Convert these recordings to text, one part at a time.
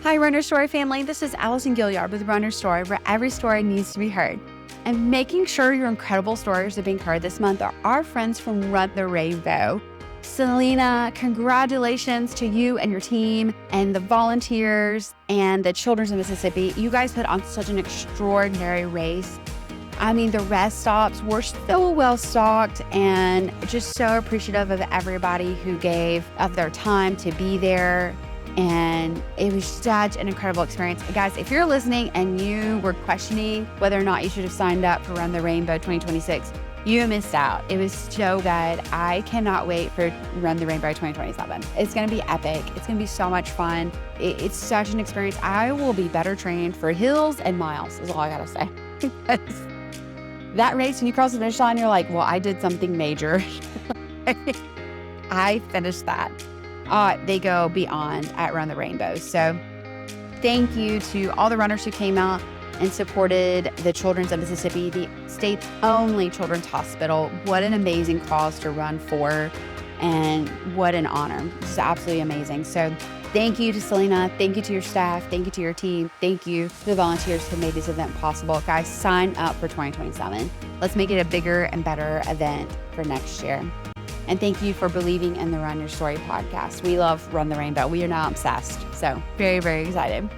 Hi, Runner Story family. This is Allison Gilliard with Runner Story, where every story needs to be heard. And making sure your incredible stories are being heard this month are our friends from Run the Rainbow. Selena, congratulations to you and your team and the volunteers and the Children's of Mississippi. You guys put on such an extraordinary race. I mean, the rest stops were so well stocked and just so appreciative of everybody who gave of their time to be there. And it was such an incredible experience. Guys, if you're listening and you were questioning whether or not you should have signed up for Run the Rainbow 2026, you missed out. It was so good. I cannot wait for Run the Rainbow 2027. It's going to be epic. It's going to be so much fun. It's such an experience. I will be better trained for hills and miles, is all I got to say. That race, when you cross the finish line, you're like, well, I did something major. I finished that. They go beyond at Run the Rainbow. So thank you to all the runners who came out and supported the Children's of Mississippi, the state's only children's hospital. What an amazing cause to run for, and what an honor. This is absolutely amazing. So thank you to Selena. Thank you to your staff. Thank you to your team. Thank you to the volunteers who made this event possible. Guys, sign up for 2027. Let's make it a bigger and better event for next year. And thank you for believing in the Run Your Story podcast. We love Run the Rainbow. We are now obsessed. So very, very excited.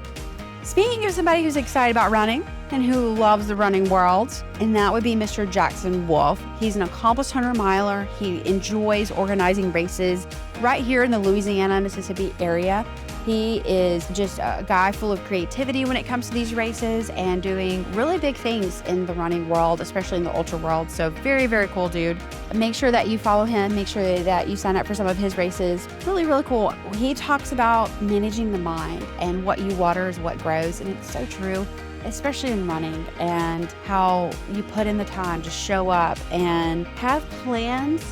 Speaking of somebody who's excited about running and who loves the running world, and that would be Mr. Jackson Wolf. He's an accomplished 100-miler. He enjoys organizing races right here in the Louisiana, Mississippi area. He is just a guy full of creativity when it comes to these races and doing really big things in the running world, especially in the ultra world. So very, very cool dude. Make sure that you follow him. Make sure that you sign up for some of his races. Really, really cool. He talks about managing the mind and what you water is what grows. And it's so true, especially in running, and how you put in the time to show up and have plans.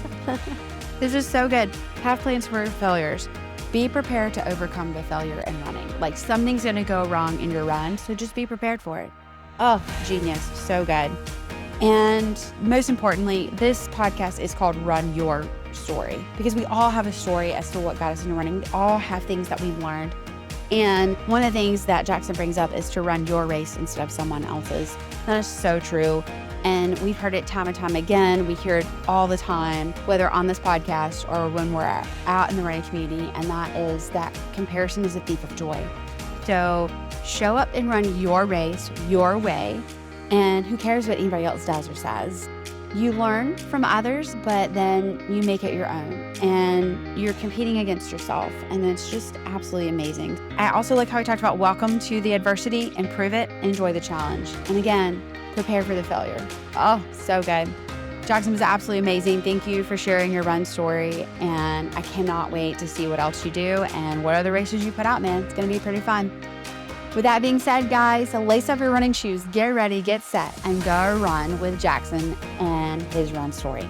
This is so good. Have plans for failures. Be prepared to overcome the failure in running. Like, something's going to go wrong in your run, so just be prepared for it. Oh, genius. So good. And most importantly, this podcast is called Run Your Story, because we all have a story as to what got us into running. We all have things that we've learned. And one of the things that Jackson brings up is to run your race instead of someone else's. That is so true. And we've heard it time and time again. We hear it all the time, whether on this podcast or when we're out in the running community. And that is that comparison is a thief of joy. So show up and run your race your way. And who cares what anybody else does or says? You learn from others, but then you make it your own. And you're competing against yourself. And it's just absolutely amazing. I also like how he talked about welcome to the adversity, improve it, enjoy the challenge. And again, prepare for the failure. Oh, so good. Jackson was absolutely amazing. Thank you for sharing your run story. And I cannot wait to see what else you do and what other races you put out, man. It's going to be pretty fun. With that being said, guys, lace up your running shoes, get ready, get set, and go run with Jackson and his run story.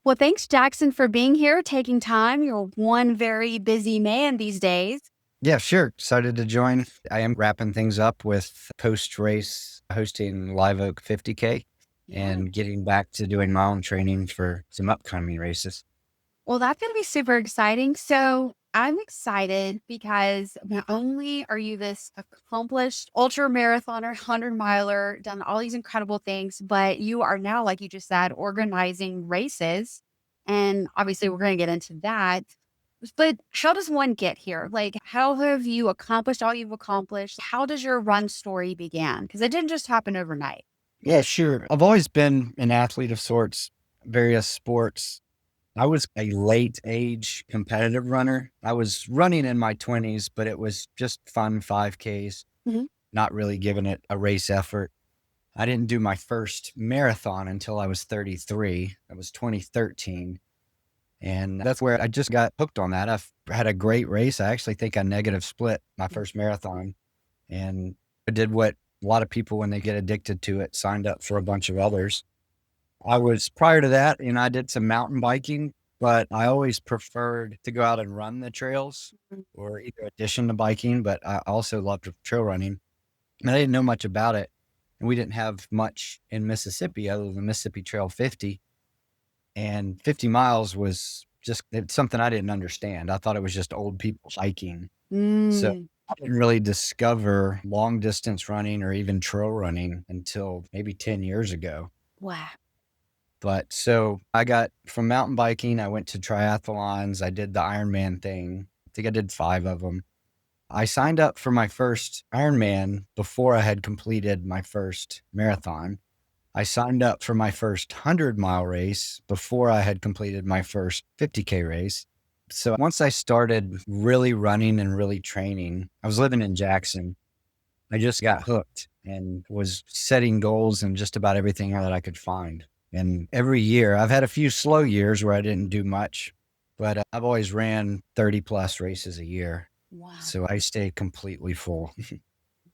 Well, thanks, Jackson, for being here, taking time. You're one very busy man these days. Yeah, sure. Excited to join. I am wrapping things up with post-race hosting Live Oak 50K and getting back to doing my own training for some upcoming races. Well, that's going to be super exciting. So I'm excited because not only are you this accomplished ultra marathoner, 100-miler, done all these incredible things, but you are now, like you just said, organizing races. And obviously we're going to get into that. But how does one get here? Like, how have you accomplished all you've accomplished? How does your run story begin? Because it didn't just happen overnight. Yeah, sure. I've always been an athlete of sorts, various sports. I was a late age competitive runner. I was running in my 20s, but it was just fun 5Ks, not really giving it a race effort. I didn't do my first marathon until I was 33. That was 2013. And that's where I just got hooked on that. I've had a great race. I actually think I negative split my first marathon. And I did what a lot of people, when they get addicted to it, signed up for a bunch of others. I was, prior to that, I did some mountain biking, but I always preferred to go out and run the trails or either addition to biking, but I also loved trail running. And I didn't know much about it. And we didn't have much in Mississippi other than Mississippi Trail 50. And 50 miles was just, it's something I didn't understand. I thought it was just old people hiking. So Mm, I didn't really discover long distance running or even trail running until maybe 10 years ago. wow. But so I got from mountain biking, I went to triathlons. I did the Ironman thing. I think I did 5 of them. I signed up for my first Ironman before I had completed my first marathon. I signed up for my first 100-mile race before I had completed my first 50K race. So once I started really running and really training, I was living in Jackson. I just got hooked and was setting goals in just about everything that I could find. And every year, I've had a few slow years where I didn't do much, but I've always ran 30 plus races a year. Wow. So I stay completely full.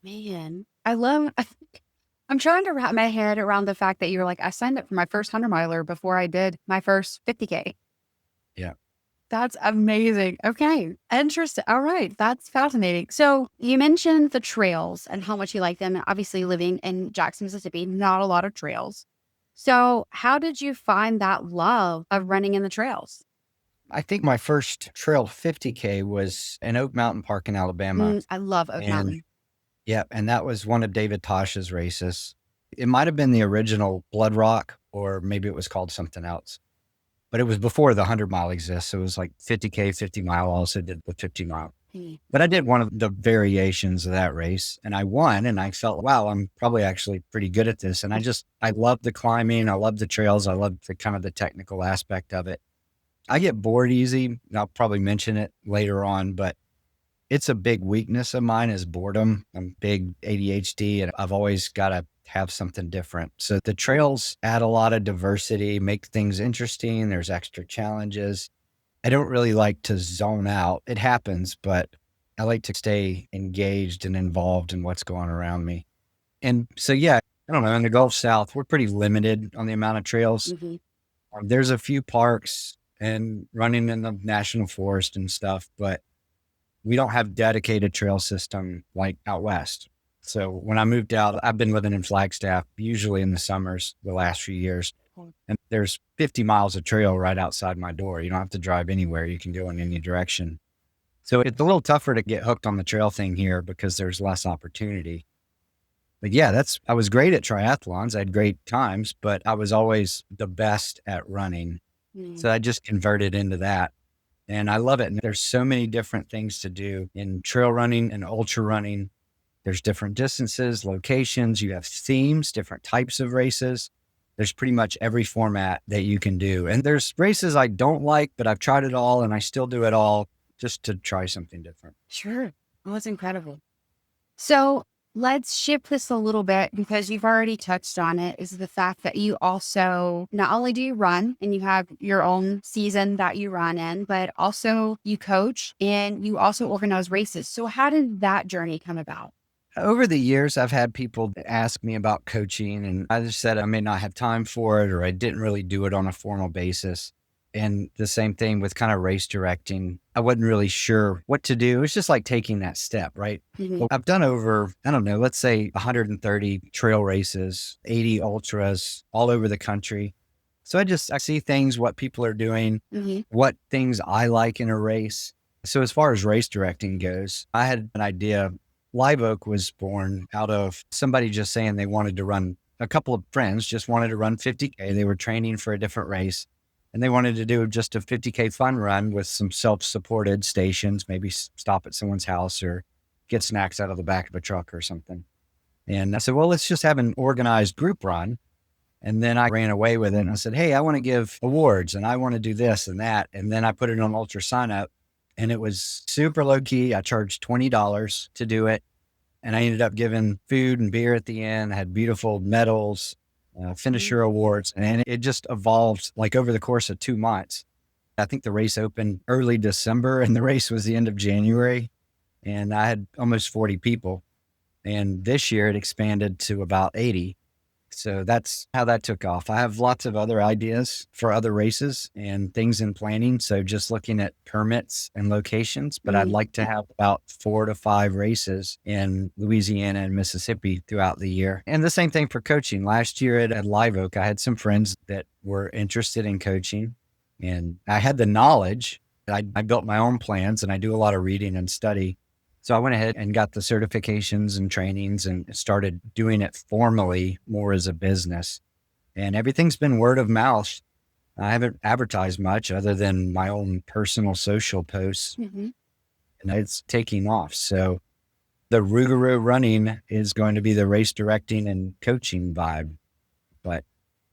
Man, I'm trying to wrap my head around the fact that you were like, I signed up for my first 100-miler before I did my first 50K. Yeah. That's amazing. Okay. Interesting. All right. That's fascinating. So you mentioned the trails and how much you like them. And obviously living in Jackson, Mississippi, not a lot of trails. So how did you find that love of running in the trails? I think my first trail 50K was in Oak Mountain Park in Alabama. I love Oak And Mountain. yeah, and that was one of David Tasha's races. It might have been the original Blood Rock, or maybe it was called something else. But it was before the 100-mile exists. So it was like 50K, 50-mile. I also did the 50-mile. But I did one of the variations of that race and I won. And I felt, wow, I'm probably actually pretty good at this. And I love the climbing. I love the trails. I love the kind of the technical aspect of it. I get bored easy. And I'll probably mention it later on, but it's a big weakness of mine is boredom. I'm big ADHD and I've always got to have something different. So the trails add a lot of diversity, make things interesting. There's extra challenges. I don't really like to zone out. It happens, but I like to stay engaged and involved in what's going around me. And so, yeah, I don't know. In the Gulf South, we're pretty limited on the amount of trails. Mm-hmm. There's a few parks and running in the national forest and stuff, but we don't have dedicated trail system like out west. So when I moved out, I've been living in Flagstaff, usually in the summers, the last few years. And there's 50 miles of trail right outside my door. You don't have to drive anywhere. You can go in any direction. So it's a little tougher to get hooked on the trail thing here because there's less opportunity. But yeah, I was great at triathlons. I had great times, but I was always the best at running. So I just converted into that. And I love it. And there's so many different things to do in trail running and ultra running. There's different distances, locations, you have themes, different types of races. There's pretty much every format that you can do. And there's races I don't like, but I've tried it all and I still do it all just to try something different. Sure. Well, that's incredible. So let's shift this a little bit because you've already touched on it, is the fact that you also, not only do you run and you have your own season that you run in, but also you coach and you also organize races. So how did that journey come about? Over the years, I've had people ask me about coaching, and I just said I may not have time for it, or I didn't really do it on a formal basis. And the same thing with kind of race directing. I wasn't really sure what to do. It's just like taking that step, right? Mm-hmm. Well, I've done over, I don't know, let's say 130 trail races, 80 ultras all over the country. So I see things, what people are doing, what things I like in a race. So as far as race directing goes, I had an idea. Live Oak was born out of somebody just saying they wanted to run, a couple of friends just wanted to run 50K. They were training for a different race and they wanted to do just a 50K fun run with some self-supported stations, maybe stop at someone's house or get snacks out of the back of a truck or something. And I said, well, let's just have an organized group run. And then I ran away with it and I said, hey, I want to give awards and I want to do this and that. And then I put it on Ultra Sign Up. And it was super low key. I charged $20 to do it. And I ended up giving food and beer at the end. I had beautiful medals, finisher awards. And it just evolved like over the course of 2 months. I think the race opened early December and the race was the end of January. And I had almost 40 people. And this year it expanded to about 80. So that's how that took off. I have lots of other ideas for other races and things in planning. So just looking at permits and locations, but I'd like to have about 4 to 5 races in Louisiana and Mississippi throughout the year. And the same thing for coaching. Last year at Live Oak, I had some friends that were interested in coaching. And I had the knowledge. I built my own plans, and I do a lot of reading and study. So I went ahead and got the certifications and trainings and started doing it formally more as a business. And everything's been word of mouth. I haven't advertised much other than my own personal social posts, Mm-hmm. and it's taking off. So the rougarou running is going to be the race directing and coaching vibe. But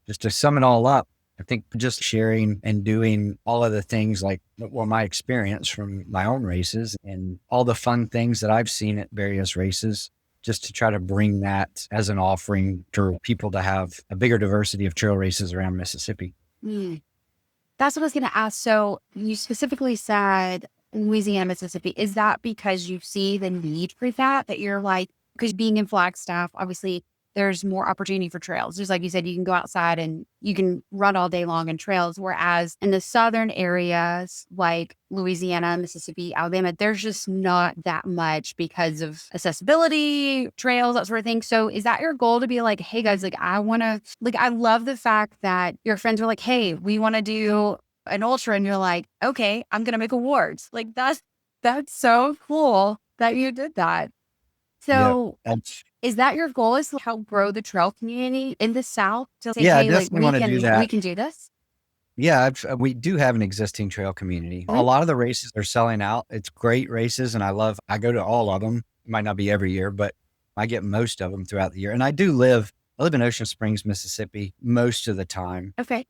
just to sum it all up, I think just sharing and doing all of the things like, well, my experience from my own races and all the fun things that I've seen at various races, just to try to bring that as an offering for people to have a bigger diversity of trail races around Mississippi. Mm. That's what I was going to ask. So you specifically said Louisiana, Mississippi. Is that because you see the need for that you're like, because being in Flagstaff, obviously there's more opportunity for trails. Just like you said, you can go outside and you can run all day long in trails. Whereas in the southern areas like Louisiana, Mississippi, Alabama, there's just not that much because of accessibility, trails, that sort of thing. So is that your goal to be like, hey guys, like I want to, like, I love the fact that your friends are like, hey, we want to do an ultra. And you're like, okay, I'm going to make awards. Like that's so cool that you did that. Yep. So is that your goal, is to help grow the trail community in the South to say, Yeah, I hey, like definitely want to do we that. can do this? Yeah, we do have an existing trail community. A Mhm. lot of the races are selling out. It's great races, and I go to all of them. It might not be every year, but I get most of them throughout the year. And I live in Ocean Springs, Mississippi most of the time. Okay.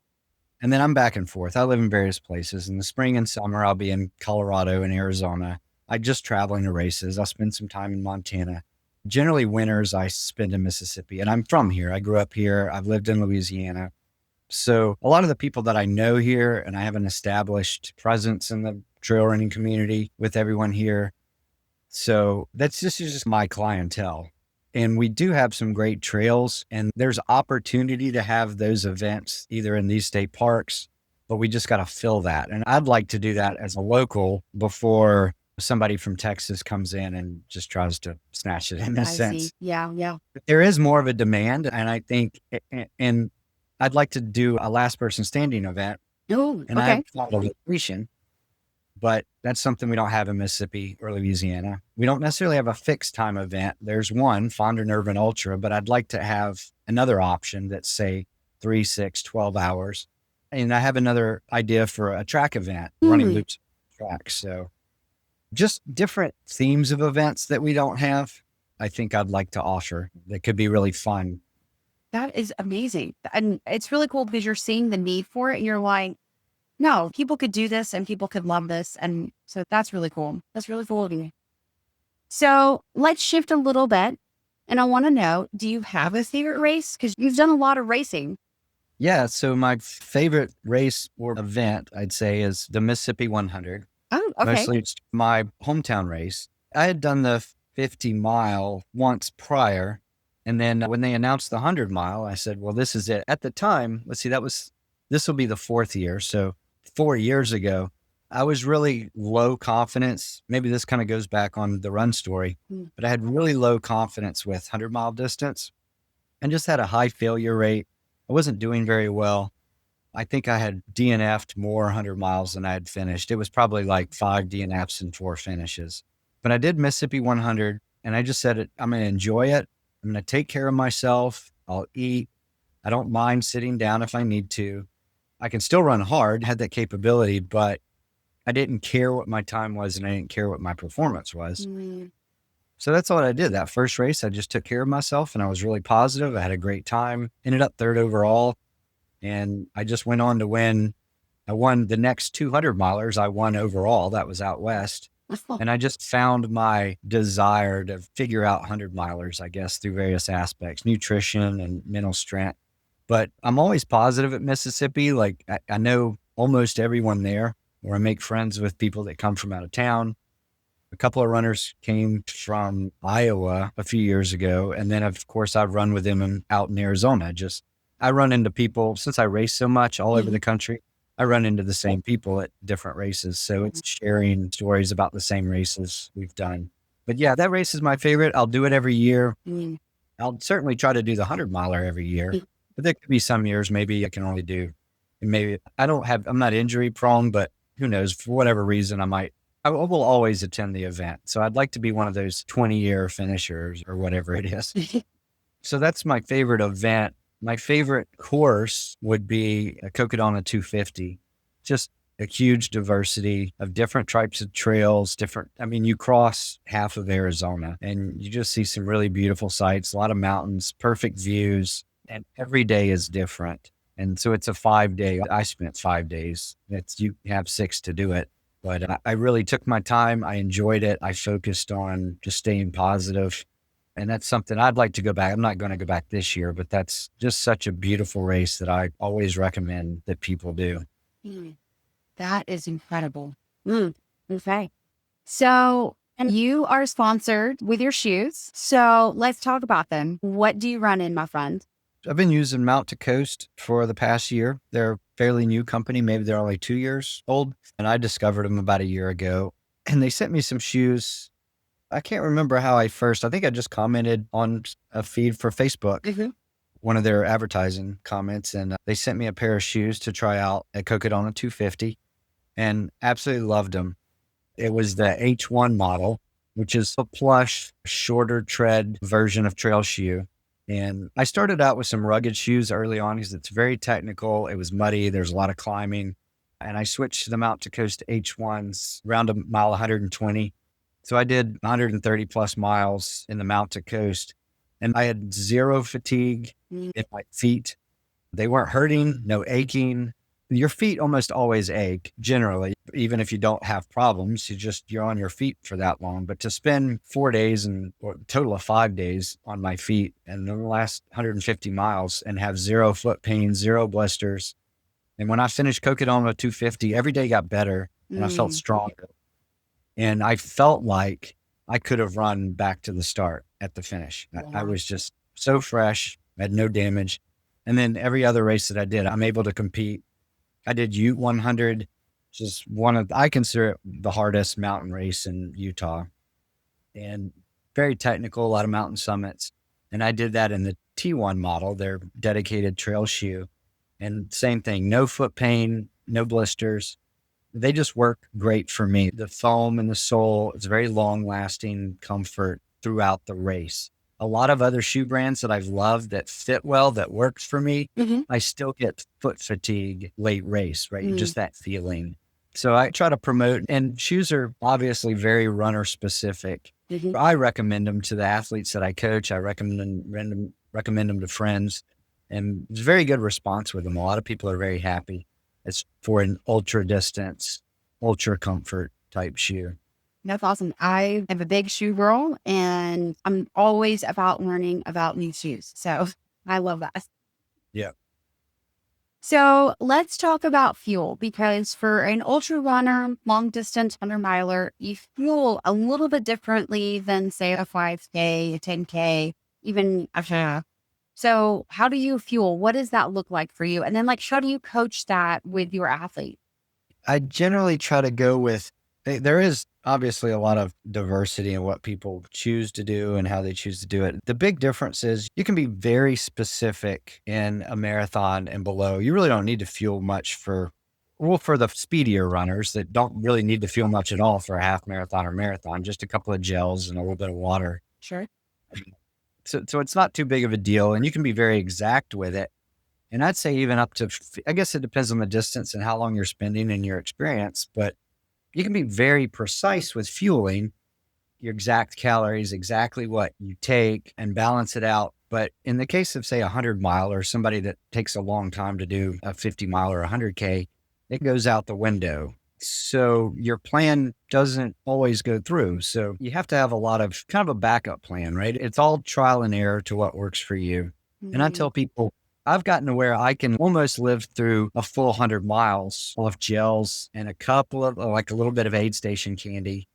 And then I'm back and forth. I live in various places. In the spring and summer, I'll be in Colorado and Arizona. I just traveling to races. I'll spend some time in Montana. Generally, winters I spend in Mississippi, and I'm from here. I grew up here. I've lived in Louisiana. So a lot of the people that I know here, and I have an established presence in the trail running community with everyone here. So that's just my clientele. And we do have some great trails, and there's opportunity to have those events either in these state parks, but we just got to fill that. And I'd like to do that as a local before somebody from Texas comes in and just tries to snatch it in a I sense. see. Yeah. Yeah. There is more of a demand, and I think, and I'd like to do a last person standing event, Oh, and I okay. have thought of location, but that's something we don't have in Mississippi or Louisiana. We don't necessarily have a fixed time event. There's one, Fonder Nervin Ultra, but I'd like to have another option that's say 3, 6, 12 hours. And I have another idea for a track event, running loops track. So just different themes of events that we don't have, I think I'd like to offer that could be really fun. That is amazing. And it's really cool because you're seeing the need for it. And you're like, no, people could do this and people could love this. And so that's really cool. That's really cool of you. So let's shift a little bit. And I want to know, do you have a favorite race? Because you've done a lot of racing. Yeah. So my favorite race or event, I'd say, is the Mississippi 100. Oh, okay. Mostly it's my hometown race. I had done the 50-mile once prior. And then when they announced the 100-mile, I said, well, this is it. At the time, let's see, this will be the 4th year. So 4 years ago, I was really low confidence. Maybe this kind of goes back on the run story, but I had really low confidence with 100-mile distance and just had a high failure rate. I wasn't doing very well. I think I had DNF'd more 100 miles than I had finished. It was probably like 5 DNFs and 4 finishes. But I did Mississippi 100, and I just said, I'm going to enjoy it. I'm going to take care of myself. I'll eat. I don't mind sitting down if I need to. I can still run hard, had that capability, but I didn't care what my time was, and I didn't care what my performance was. So that's what I did. That first race, I just took care of myself, and I was really positive. I had a great time, ended up 3rd overall. And I just went on to win. I won the next 200 milers. I won overall. That was out west. And I just found my desire to figure out 100 milers, I guess, through various aspects, nutrition and mental strength. But I'm always positive at Mississippi. Like I know almost everyone there, or I make friends with people that come from out of town. A couple of runners came from Iowa a few years ago. And then, of course, I've run with them out in Arizona. I run into people, since I race so much all over the country, I run into the same people at different races. So it's sharing stories about the same races we've done. But yeah, that race is my favorite. I'll do it every year. I'll certainly try to do the 100-miler every year. But there could be some years maybe I can only do maybe I'm not injury prone, but who knows, for whatever reason, I will always attend the event. So I'd like to be one of those 20-year finishers or whatever it is. So that's my favorite event. My favorite course would be a Coca Dona 250. Just a huge diversity of different types of trails, you cross half of Arizona and you just see some really beautiful sights, a lot of mountains, perfect views, and every day is different. And so it's a 5-day. I spent 5 days. You have 6 to do it. But I really took my time. I enjoyed it. I focused on just staying positive. And that's something I'd like to go back. I'm not going to go back this year, but that's just such a beautiful race that I always recommend that people do. That is incredible. Okay. So you are sponsored with your shoes. So let's talk about them. What do you run in, my friend? I've been using Mount to Coast for the past year. They're a fairly new company. Maybe they're only 2 years old. And I discovered them about a year ago. And they sent me some shoes. I can't remember how I think I just commented on a feed for Facebook, one of their advertising comments. And they sent me a pair of shoes to try out at Coca Dona 250 and absolutely loved them. It was the H1 model, which is a plush, shorter tread version of trail shoe. And I started out with some rugged shoes early on because it's very technical. It was muddy. There's a lot of climbing. And I switched to the Mount to Coast H1s around a mile 120. So I did 130 plus miles in the Mount to Coast. And I had zero fatigue in my feet. They weren't hurting, no aching. Your feet almost always ache, generally, even if you don't have problems. You're on your feet for that long. But to spend 4 days or a total of 5 days on my feet and the last 150 miles and have zero foot pain, zero blisters. And when I finished Coca Dona 250, every day got better and I felt stronger. And I felt like I could have run back to the start at the finish. I was just so fresh, I had no damage. And then every other race that I did, I'm able to compete. I did Ute 100, which is I consider it the hardest mountain race in Utah, and very technical, a lot of mountain summits. And I did that in the T1 model, their dedicated trail shoe. And same thing, no foot pain, no blisters. They just work great for me. The foam in the sole, it's very long lasting comfort throughout the race. A lot of other shoe brands that I've loved that fit well, that works for me, I still get foot fatigue late race, right? Just that feeling. So I try to promote, and shoes are obviously very runner specific. I recommend them to the athletes that I coach. I recommend them to friends, and it's a very good response with them. A lot of people are very happy. It's for an ultra distance, ultra comfort type shoe. That's awesome. I am a big shoe girl and I'm always about learning about new shoes. So I love that. Yeah. So let's talk about fuel, because for an ultra runner, long distance 100-miler, you fuel a little bit differently than say a 5K, a 10K, even a half. So how do you fuel? What does that look like for you? And then how do you coach that with your athlete? I generally try to go with, there is obviously a lot of diversity in what people choose to do and how they choose to do it. The big difference is you can be very specific in a marathon and below. You really don't need to fuel much for the speedier runners that don't really need to fuel much at all for a half marathon or marathon, just a couple of gels and a little bit of water. Sure. So it's not too big of a deal, and you can be very exact with it. And I'd say even up to, I guess it depends on the distance and how long you're spending and your experience, but you can be very precise with fueling your exact calories, exactly what you take, and balance it out. But in the case of, say, a 100-mile or somebody that takes a long time to do a 50-mile or 100K, it goes out the window. So your plan doesn't always go through. So you have to have a lot of kind of a backup plan, right? It's all trial and error to what works for you. And I tell people, I've gotten to where I can almost live through a full 100 miles of gels and a couple of a little bit of aid station candy.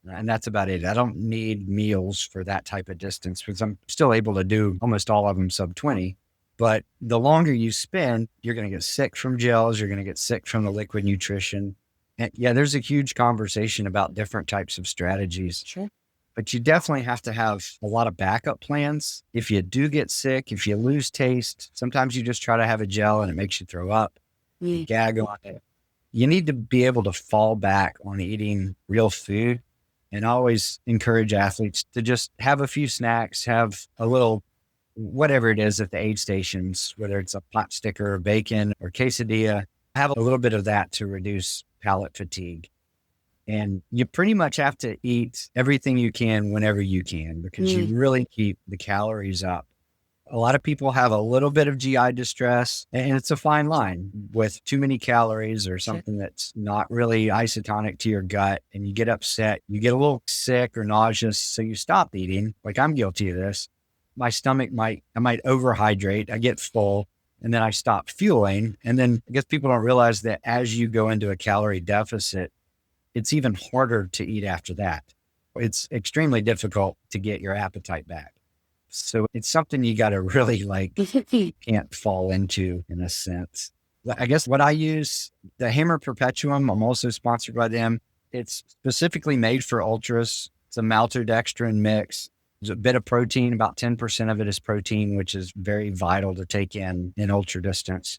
And that's about it. I don't need meals for that type of distance because I'm still able to do almost all of them sub 20. But the longer you spend, you're going to get sick from gels. You're going to get sick from the liquid nutrition. And yeah, there's a huge conversation about different types of strategies. Sure. But you definitely have to have a lot of backup plans. If you do get sick, if you lose taste, sometimes you just try to have a gel and it makes you throw up. Mm. gag on it. You need to be able to fall back on eating real food, and always encourage athletes to just have a few snacks, have a little, whatever it is at the aid stations, whether it's a pot sticker or bacon or quesadilla, have a little bit of that to reduce palate fatigue. And you pretty much have to eat everything you can whenever you can, because you really keep the calories up. A lot of people have a little bit of GI distress, and it's a fine line with too many calories or something that's not really isotonic to your gut, and you get upset, you get a little sick or nauseous, so you stop eating. Like, I'm guilty of this. My stomach I might overhydrate, I get full, and then I stop fueling. And then I guess people don't realize that as you go into a calorie deficit, it's even harder to eat after that. It's extremely difficult to get your appetite back. So it's something you got to really can't fall into, in a sense. I guess what I use, the Hammer Perpetuum, I'm also sponsored by them. It's specifically made for ultras. It's a maltodextrin mix. There's a bit of protein, about 10% of it is protein, which is very vital to take in ultra distance.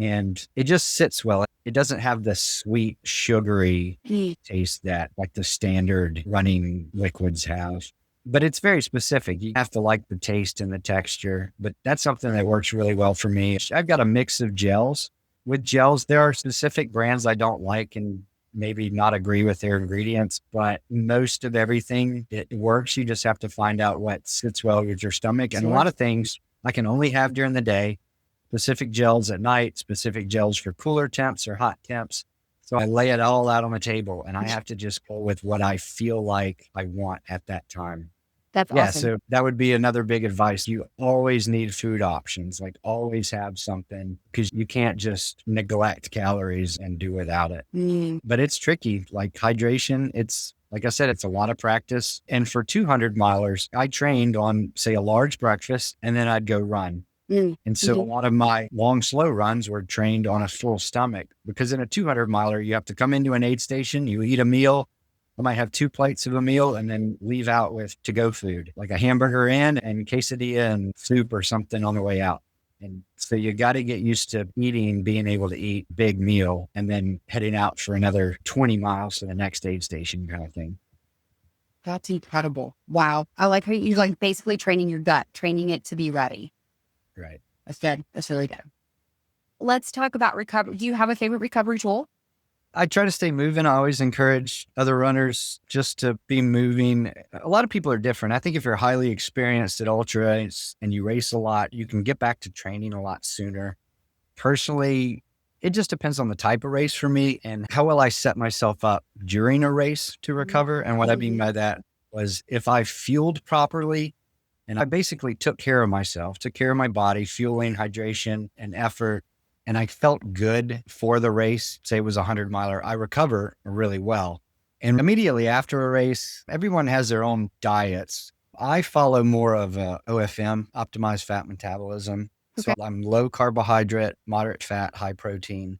And it just sits well. It doesn't have the sweet, sugary taste that like the standard running liquids have. But it's very specific. You have to like the taste and the texture, but that's something that works really well for me. I've got a mix of gels. With gels, there are specific brands I don't like and maybe not agree with their ingredients, but most of everything, it works. You just have to find out what sits well with your stomach. And a lot of things I can only have during the day, specific gels at night, specific gels for cooler temps or hot temps. So I lay it all out on the table, and I have to just go with what I feel like I want at that time. That's awesome. So that would be another big advice. You always need food options, like always have something, because you can't just neglect calories and do without it. But it's tricky. Like hydration, it's, like I said, it's a lot of practice. And for 200 milers, I trained on, say, a large breakfast, and then I'd go run. And so a lot of my long, slow runs were trained on a full stomach, because in a 200 miler, you have to come into an aid station, you eat a meal. I might have 2 plates of a meal and then leave out with to-go food, like a hamburger and quesadilla and soup or something on the way out. And so you got to get used to being able to eat big meal and then heading out for another 20 miles to the next aid station kind of thing. That's incredible. Wow. I like how you like basically training your gut, training it to be ready. Right. That's good. That's really good. Let's talk about recovery. Do you have a favorite recovery tool? I try to stay moving. I always encourage other runners just to be moving. A lot of people are different. I think if you're highly experienced at ultra and you race a lot, you can get back to training a lot sooner. Personally, it just depends on the type of race for me and how well I set myself up during a race to recover. And what I mean by that was if I fueled properly and I basically took care of myself, took care of my body, fueling, hydration, and effort, and I felt good for the race, say it was a 100 miler, I recover really well. And immediately after a race, everyone has their own diets. I follow more of a OFM, optimized fat metabolism. So I'm low carbohydrate, moderate fat, high protein.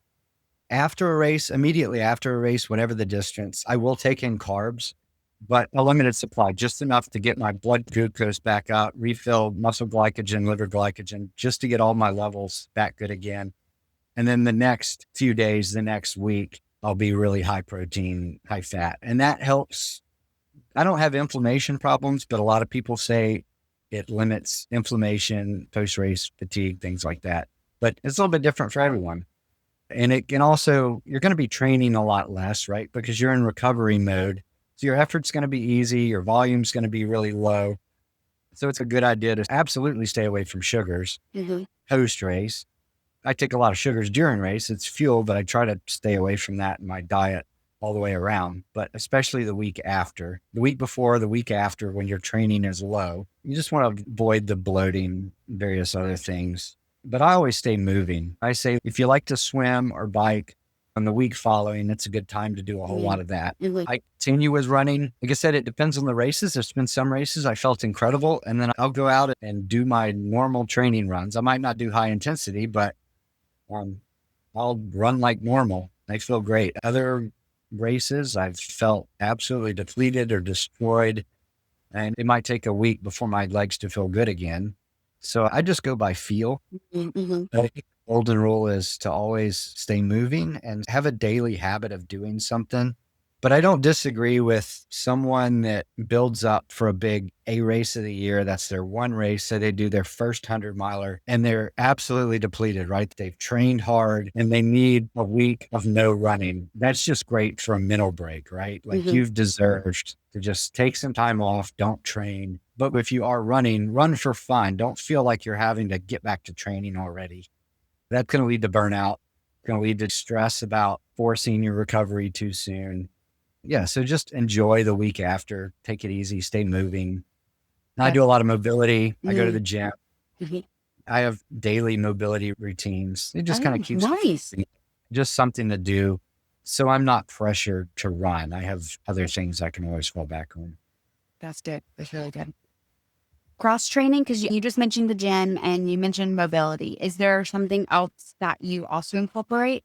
After a race, immediately after a race, whatever the distance, I will take in carbs, but a limited supply, just enough to get my blood glucose back up, refill muscle glycogen, liver glycogen, just to get all my levels back good again. And then the next few days, the next week, I'll be really high protein, high fat. And that helps. I don't have inflammation problems, but a lot of people say it limits inflammation, post-race fatigue, things like that. But it's a little bit different for everyone. And it can also, you're going to be training a lot less, right? Because you're in recovery mode. So your effort's going to be easy. Your volume's going to be really low. So it's a good idea to absolutely stay away from sugars post-race. I take a lot of sugars during race. It's fuel, but I try to stay away from that in my diet all the way around, but especially the week after. The week before, the week after, when your training is low, you just want to avoid the bloating, various other things. But I always stay moving. I say if you like to swim or bike, on the week following, it's a good time to do a whole lot of that. I continue with running. Like I said, it depends on the races. There's been some races I felt incredible, and then I'll go out and do my normal training runs. I might not do high intensity, but I'll run like normal. I feel great. Other races, I've felt absolutely depleted or destroyed, and it might take a week before my legs to feel good again. So I just go by feel. golden rule is to always stay moving and have a daily habit of doing something. But I don't disagree with someone that builds up for a big A race of the year. That's their one race. So they do their first 100-miler and they're absolutely depleted, right? They've trained hard and they need a week of no running. That's just great for a mental break, right? Like you've deserved to just take some time off, don't train. But if you are running, run for fun. Don't feel like you're having to get back to training already. That's going to lead to burnout. It's going to lead to stress about forcing your recovery too soon. Yeah. So just enjoy the week after, take it easy, stay moving. I do a lot of mobility. I go to the gym. I have daily mobility routines. It just kind of keeps just something to do. So I'm not pressured to run. I have other things I can always fall back on. That's good. That's really good. Cross training, because you just mentioned the gym and you mentioned mobility. Is there something else that you also incorporate?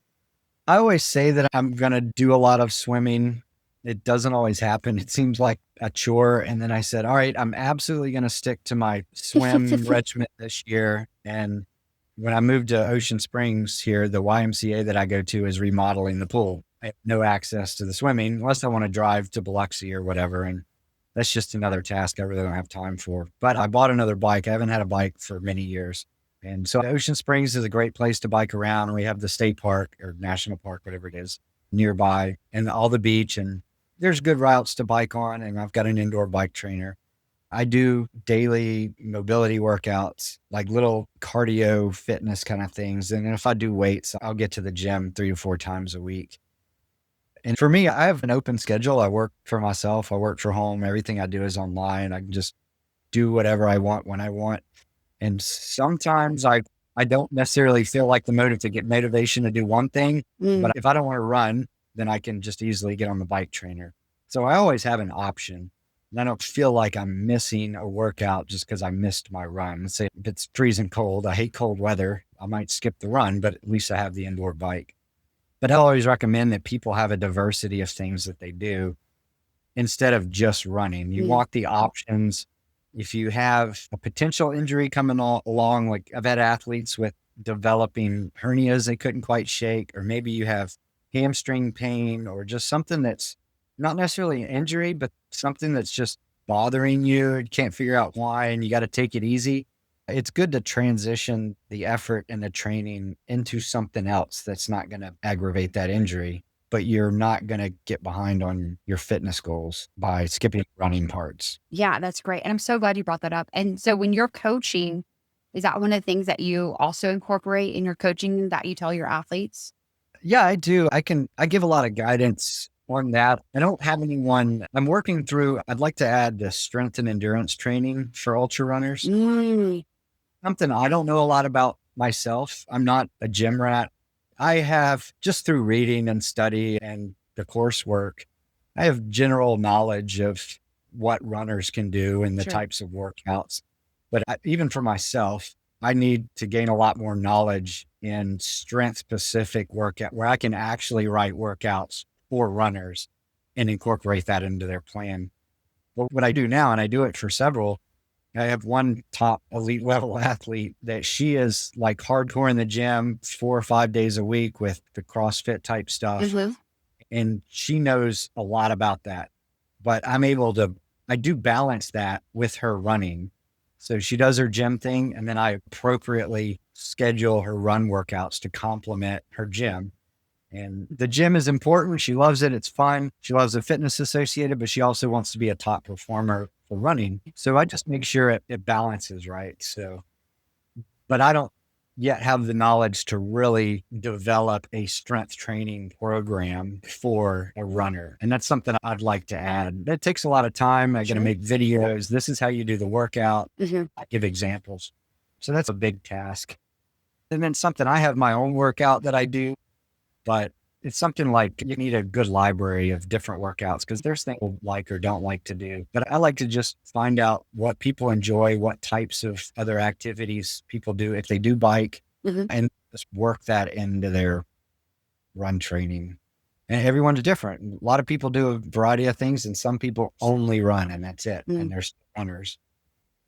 I always say that I'm going to do a lot of swimming. It doesn't always happen. It seems like a chore. And then I said, all right, I'm absolutely going to stick to my swim regimen this year. And when I moved to Ocean Springs here, the YMCA that I go to is remodeling the pool. I have no access to the swimming unless I want to drive to Biloxi or whatever. And that's just another task I really don't have time for. But I bought another bike. I haven't had a bike for many years. And so Ocean Springs is a great place to bike around. We have the state park or national park, whatever it is, nearby, and all the beach. And there's good routes to bike on. And I've got an indoor bike trainer. I do daily mobility workouts, like little cardio fitness kind of things. And if I do weights, I'll get to the gym 3 to 4 times a week. And for me, I have an open schedule. I work for myself. I work from home. Everything I do is online. I can just do whatever I want when I want. And sometimes I don't necessarily feel like the motive to get motivation to do one thing. But if I don't want to run, then I can just easily get on the bike trainer. So I always have an option. And I don't feel like I'm missing a workout just because I missed my run. Let's say if it's freezing cold, I hate cold weather, I might skip the run, but at least I have the indoor bike. But I always recommend that people have a diversity of things that they do instead of just running. You walk the options. If you have a potential injury coming along, like I've had athletes with developing hernias they couldn't quite shake, or maybe you have hamstring pain or just something that's not necessarily an injury, but something that's just bothering you. You can't figure out why, and you got to take it easy. It's good to transition the effort and the training into something else that's not going to aggravate that injury, but you're not going to get behind on your fitness goals by skipping running parts. Yeah, that's great. And I'm so glad you brought that up. And so when you're coaching, is that one of the things that you also incorporate in your coaching that you tell your athletes? Yeah, I do. I give a lot of guidance on that. I don't have anyone I'm working through. I'd like to add the strength and endurance training for ultra runners. Something I don't know a lot about myself. I'm not a gym rat. I have, just through reading and study and the coursework, I have general knowledge of what runners can do and the types of workouts. But even for myself, I need to gain a lot more knowledge in strength specific workout where I can actually write workouts for runners and incorporate that into their plan. But what I do now, and I do it for several, I have one top elite level athlete that she is like hardcore in the gym 4 or 5 days a week with the CrossFit type stuff. And she knows a lot about that, but I do balance that with her running. So she does her gym thing, and then I appropriately schedule her run workouts to complement her gym. And the gym is important. She loves it. It's fun. She loves the fitness associated, but she also wants to be a top performer for running. So I just make sure it balances, right? So, but I don't yet have the knowledge to really develop a strength training program for a runner. And that's something I'd like to add. That takes a lot of time. I got to make videos. This is how you do the workout. I give examples. So that's a big task. And then something, I have my own workout that I do, but it's something like you need a good library of different workouts because there's things people like or don't like to do. But I like to just find out what people enjoy, what types of other activities people do if they do bike, and just work that into their run training. And everyone's different. A lot of people do a variety of things, and some people only run and that's it. And they're runners.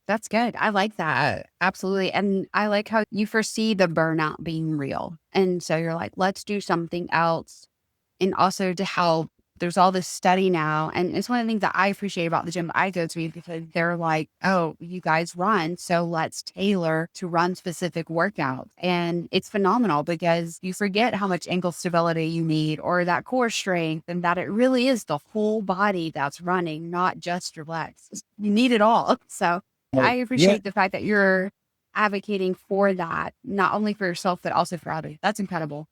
That's good. I like that. Absolutely. And I like how you foresee the burnout being real. And so you're like, let's do something else. And also to help, there's all this study now. And it's one of the things that I appreciate about the gym I go to because they're like, oh, you guys run. So let's tailor to run specific workouts. And it's phenomenal because you forget how much ankle stability you need or that core strength and that it really is the whole body that's running, not just your legs. You need it all. So I Yeah. appreciate the fact that you're advocating for that, not only for yourself, but also for others. That's incredible.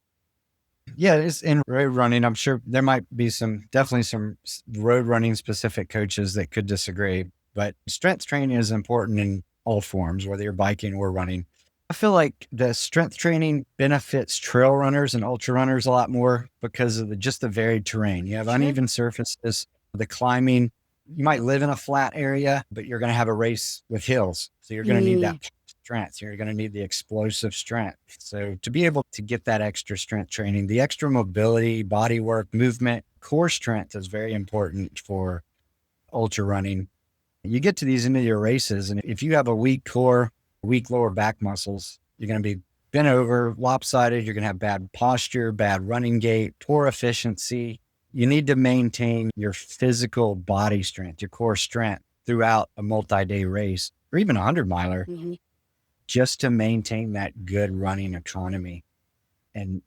Yeah, it's in road running. I'm sure there might be definitely some road running specific coaches that could disagree, but strength training is important in all forms, whether you're biking or running. I feel like the strength training benefits trail runners and ultra runners a lot more because of just the varied terrain. You have Sure. uneven surfaces, the climbing. You might live in a flat area, but you're going to have a race with hills. So you're going to need that strength. You're going to need the explosive strength. So to be able to get that extra strength training, the extra mobility, body work, movement, core strength is very important for ultra running. You get to these into your races, and if you have a weak core, weak lower back muscles, you're going to be bent over, lopsided. You're going to have bad posture, bad running gait, poor efficiency. You need to maintain your physical body strength, your core strength throughout a multi-day race or even a 100-miler just to maintain that good running economy. And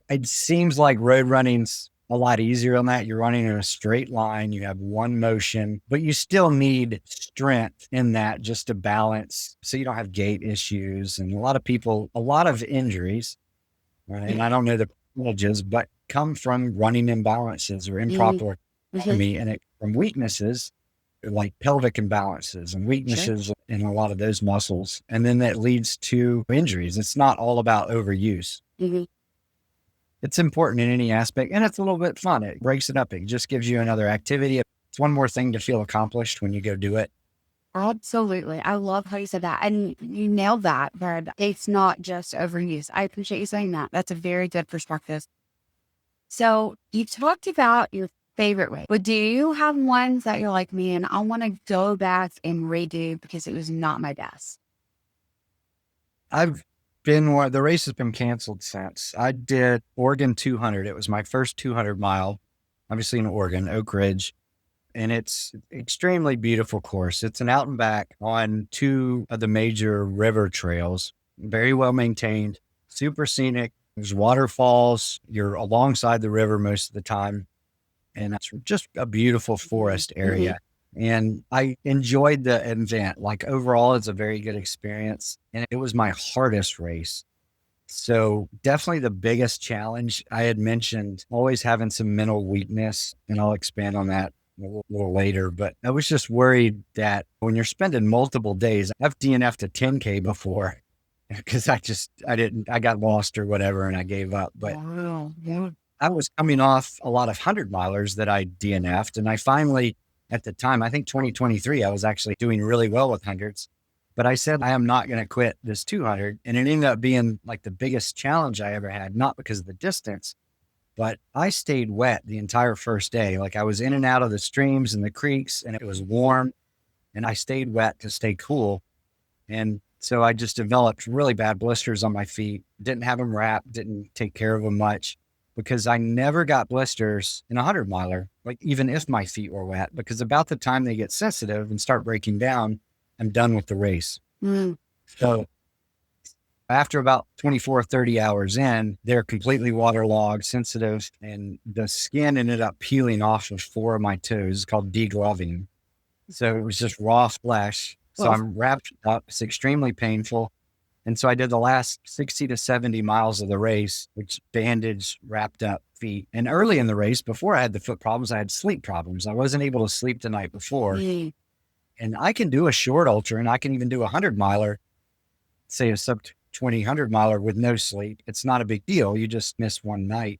it seems like road running's a lot easier on that. You're running in a straight line, you have one motion, but you still need strength in that just to balance so you don't have gait issues. And a lot of injuries, right? And I don't know the percentages, but come from running imbalances or improper anatomy and from weaknesses like pelvic imbalances and weaknesses in a lot of those muscles. And then that leads to injuries. It's not all about overuse. It's important in any aspect, and it's a little bit fun. It breaks it up. It just gives you another activity. It's one more thing to feel accomplished when you go do it. Absolutely. I love how you said that. And you nailed that, but it's not just overuse. I appreciate you saying that. That's a very good perspective. So you talked about your favorite way, but do you have ones that you're like, man, I want to go back and redo because it was not my best? The race has been canceled since. I did Oregon 200. It was my first 200 mile, obviously in Oregon, Oak Ridge. And it's extremely beautiful course. It's an out and back on two of the major river trails, very well maintained, super scenic. There's waterfalls. You're alongside the river most of the time. And it's just a beautiful forest area. And I enjoyed the event. Like overall, it's a very good experience. And it was my hardest race. So definitely the biggest challenge I had mentioned, always having some mental weakness. And I'll expand on that a little later. But I was just worried that when you're spending multiple days, I've DNF'd a 10K before because I got lost or whatever and I gave up. But I was coming off a lot of 100-milers that I DNF'd. And I finally, at the time, I think 2023, I was actually doing really well with hundreds. But I said, I am not going to quit this 200. And it ended up being like the biggest challenge I ever had, not because of the distance, but I stayed wet the entire first day. Like I was in and out of the streams and the creeks and it was warm and I stayed wet to stay cool. And so I just developed really bad blisters on my feet, didn't have them wrapped, didn't take care of them much because I never got blisters in a 100-miler, like even if my feet were wet, because about the time they get sensitive and start breaking down, I'm done with the race. So after about 24, 30 hours in, they're completely waterlogged, sensitive, and the skin ended up peeling off of 4 of my toes. It's called degloving. So it was just raw flesh. So I'm wrapped up. It's extremely painful. And so I did the last 60 to 70 miles of the race, which bandaged, wrapped up feet. And early in the race, before I had the foot problems, I had sleep problems. I wasn't able to sleep the night before. And I can do a short ultra and I can even do a 100-miler, say a sub 20 100-miler with no sleep. It's not a big deal. You just miss one night.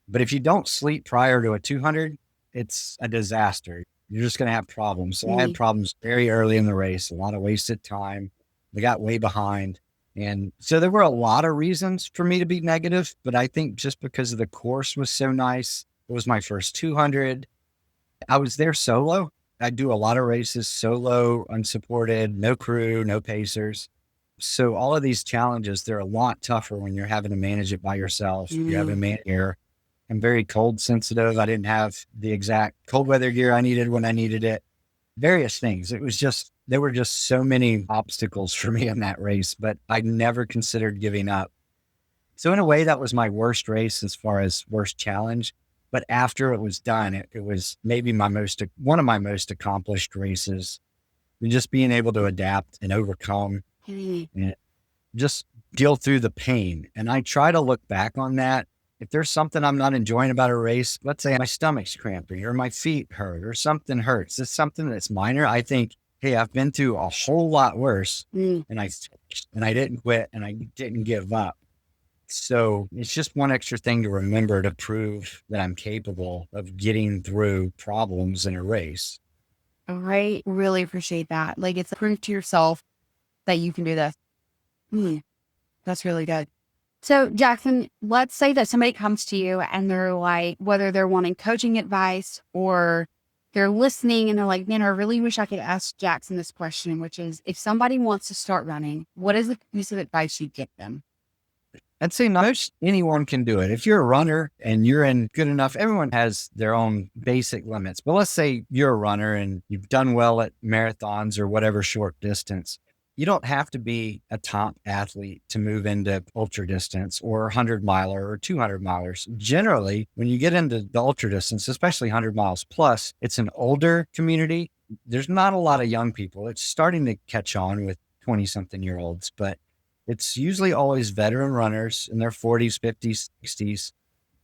But if you don't sleep prior to a 200, it's a disaster. You're just going to have problems. So I had problems very early in the race, a lot of wasted time. They got way behind. And so there were a lot of reasons for me to be negative, but I think just because the course was so nice, it was my first 200. I was there solo. I do a lot of races solo, unsupported, no crew, no pacers. So all of these challenges, they're a lot tougher when you're having to manage it by yourself. You're having to manage gear. I'm very cold sensitive. I didn't have the exact cold weather gear I needed when I needed it. Various things. There were just so many obstacles for me in that race, but I never considered giving up. So in a way, that was my worst race as far as worst challenge. But after it was done, it was maybe one of my most accomplished races. And just being able to adapt and overcome and just deal through the pain. And I try to look back on that. If there's something I'm not enjoying about a race, let's say my stomach's cramping or my feet hurt or something hurts, it's something that's minor. I think, hey, I've been through a whole lot worse and I didn't quit and I didn't give up. So it's just one extra thing to remember to prove that I'm capable of getting through problems in a race. I really appreciate that. Like, it's a proof to yourself that you can do this. That's really good. So Jackson, let's say that somebody comes to you and they're like, whether they're wanting coaching advice or they're listening and they're like, man, I really wish I could ask Jackson this question, which is, if somebody wants to start running, what is the piece of advice you'd give them? I'd say most anyone can do it. If you're a runner and you're in good enough, everyone has their own basic limits. But let's say you're a runner and you've done well at marathons or whatever short distance. You don't have to be a top athlete to move into ultra distance or 100 miler or 200 milers. Generally, when you get into the ultra distance, especially 100 miles plus, it's an older community. There's not a lot of young people. It's starting to catch on with 20-something-year-olds, but it's usually always veteran runners in their 40s, 50s, 60s.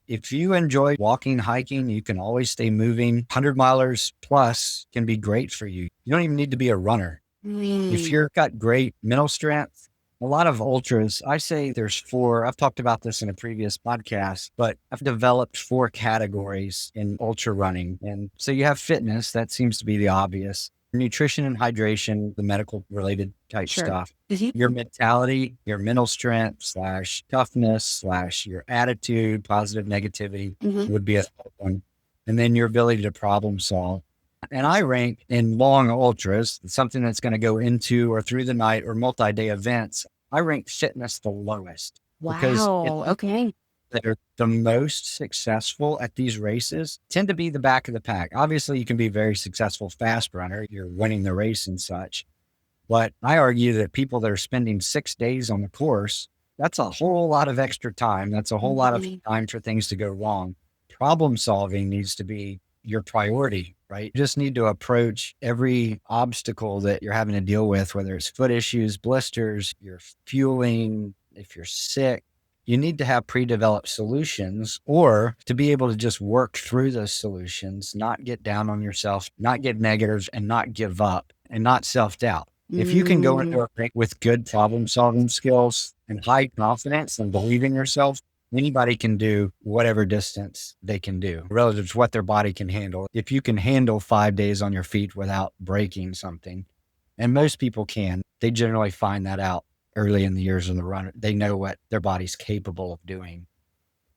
If you enjoy walking, hiking, you can always stay moving. 100 milers plus can be great for you. You don't even need to be a runner. If you've got great mental strength, a lot of ultras, I say there's 4. I've talked about this in a previous podcast, but I've developed 4 categories in ultra running. And so you have fitness, that seems to be the obvious. Nutrition and hydration, the medical related type stuff. Your mentality, your mental strength / toughness / your attitude, positive negativity would be a one. And then your ability to problem solve. And I rank in long ultras, something that's going to go into or through the night or multi-day events. I rank fitness the lowest. Wow. Okay. That are the most successful at these races tend to be the back of the pack. Obviously, you can be a very successful fast runner. You're winning the race and such. But I argue that people that are spending 6 days on the course, that's a whole lot of extra time. That's a whole lot of time for things to go wrong. Problem solving needs to be your priority, right? You just need to approach every obstacle that you're having to deal with, whether it's foot issues, blisters, you're fueling, if you're sick. You need to have pre-developed solutions or to be able to just work through those solutions, not get down on yourself, not get negative and not give up and not self-doubt. If you can go into a ring with good problem-solving skills and high confidence and believe in yourself, anybody can do whatever distance they can do relative to what their body can handle. If you can handle 5 days on your feet without breaking something, and most people can, they generally find that out early in the years of the runner. They know what their body's capable of doing.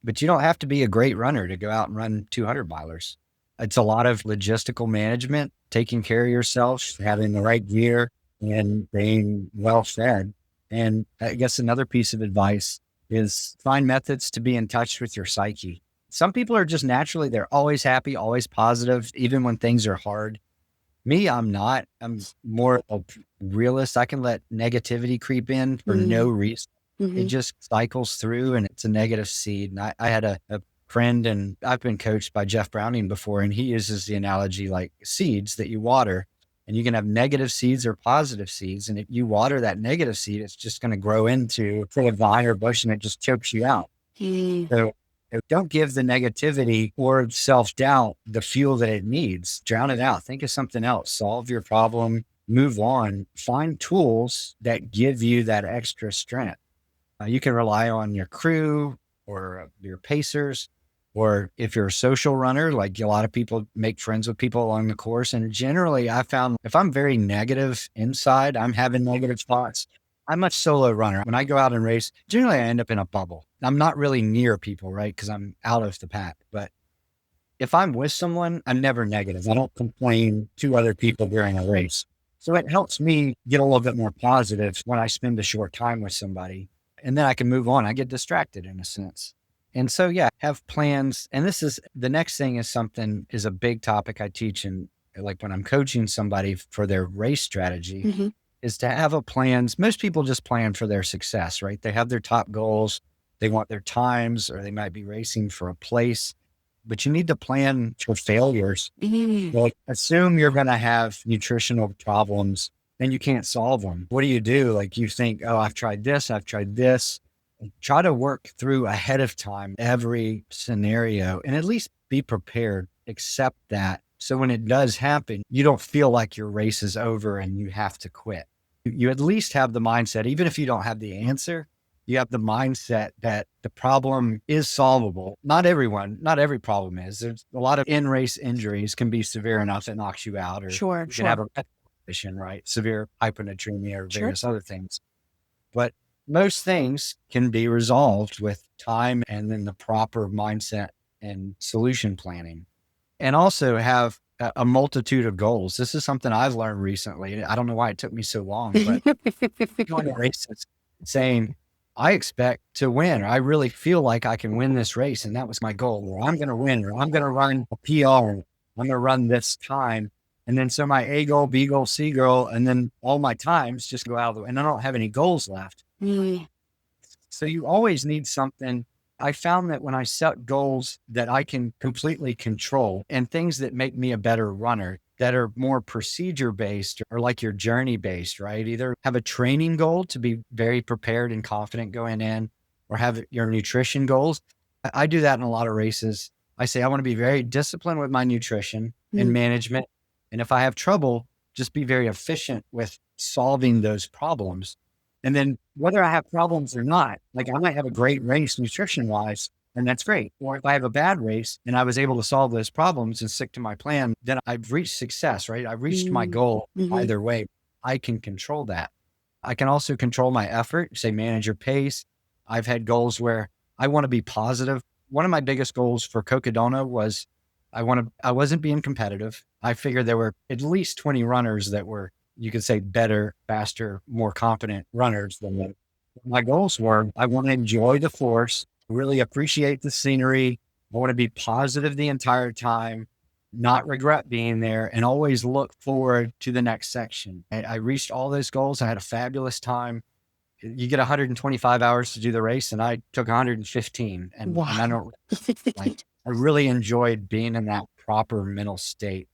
But you don't have to be a great runner to go out and run 200 milers. It's a lot of logistical management, taking care of yourself, having the right gear, and being well fed. And I guess another piece of advice is find methods to be in touch with your psyche. Some people are just naturally, they're always happy, always positive, even when things are hard. Me, I'm not. I'm more a realist. I can let negativity creep in for no reason. It just cycles through and it's a negative seed. And I had a friend, and I've been coached by Jeff Browning before, and he uses the analogy like seeds that you water, and you can have negative seeds or positive seeds. And if you water that negative seed, it's just going to grow into a vine or bush and it just chokes you out. So don't give the negativity or self-doubt the fuel that it needs. Drown it out. Think of something else. Solve your problem. Move on. Find tools that give you that extra strength. You can rely on your crew or your pacers, or if you're a social runner, like a lot of people make friends with people along the course. And generally, I found if I'm very negative inside, I'm having negative thoughts. I'm a solo runner. When I go out and race, generally I end up in a bubble. I'm not really near people, right? Because I'm out of the pack. But if I'm with someone, I'm never negative. I don't complain to other people during a race. So it helps me get a little bit more positive when I spend a short time with somebody, and then I can move on. I get distracted in a sense. And so, yeah, have plans. And this is the next thing is a big topic I teach. And like when I'm coaching somebody for their race strategy, is to have a plans. Most people just plan for their success, right? They have their top goals. They want their times, or they might be racing for a place, but you need to plan for failures. Like, assume you're going to have nutritional problems and you can't solve them. What do? Like, you think, oh, I've tried this. Try to work through ahead of time every scenario and at least be prepared, accept that. So when it does happen, you don't feel like your race is over and you have to quit. You at least have the mindset, even if you don't have the answer, you have the mindset that the problem is solvable. Not every problem is. There's a lot of in-race injuries can be severe enough that knocks you out, or you can have a condition, right? Severe hyponatremia or various other things. But most things can be resolved with time and then the proper mindset and solution planning. And also have a multitude of goals. This is something I've learned recently. I don't know why it took me so long, but going to races saying, I expect to win, or I really feel like I can win this race. And that was my goal, or I'm going to win, or I'm going to run a PR, I'm going to run this time. And then so my A goal, B goal, C goal, and then all my times just go out of the way, and I don't have any goals left. So you always need something. I found that when I set goals that I can completely control and things that make me a better runner, that are more procedure based or like your journey based, right? Either have a training goal to be very prepared and confident going in, or have your nutrition goals. I do that in a lot of races. I say, I want to be very disciplined with my nutrition and management. And if I have trouble, just be very efficient with solving those problems. And then whether I have problems or not, like, I might have a great race nutrition wise, and that's great. Or if I have a bad race and I was able to solve those problems and stick to my plan, then I've reached success, right? I've reached my goal either way. I can control that. I can also control my effort, say manage your pace. I've had goals where I want to be positive. One of my biggest goals for Coca Dona was I wasn't being competitive. I figured there were at least 20 runners that were, you could say, better, faster, more confident runners than me. My goals were, I want to enjoy the course, really appreciate the scenery. I want to be positive the entire time, not regret being there, and always look forward to the next section. And I reached all those goals. I had a fabulous time. You get 125 hours to do the race, and I took 115. And I don't like, I really enjoyed being in that proper mental state.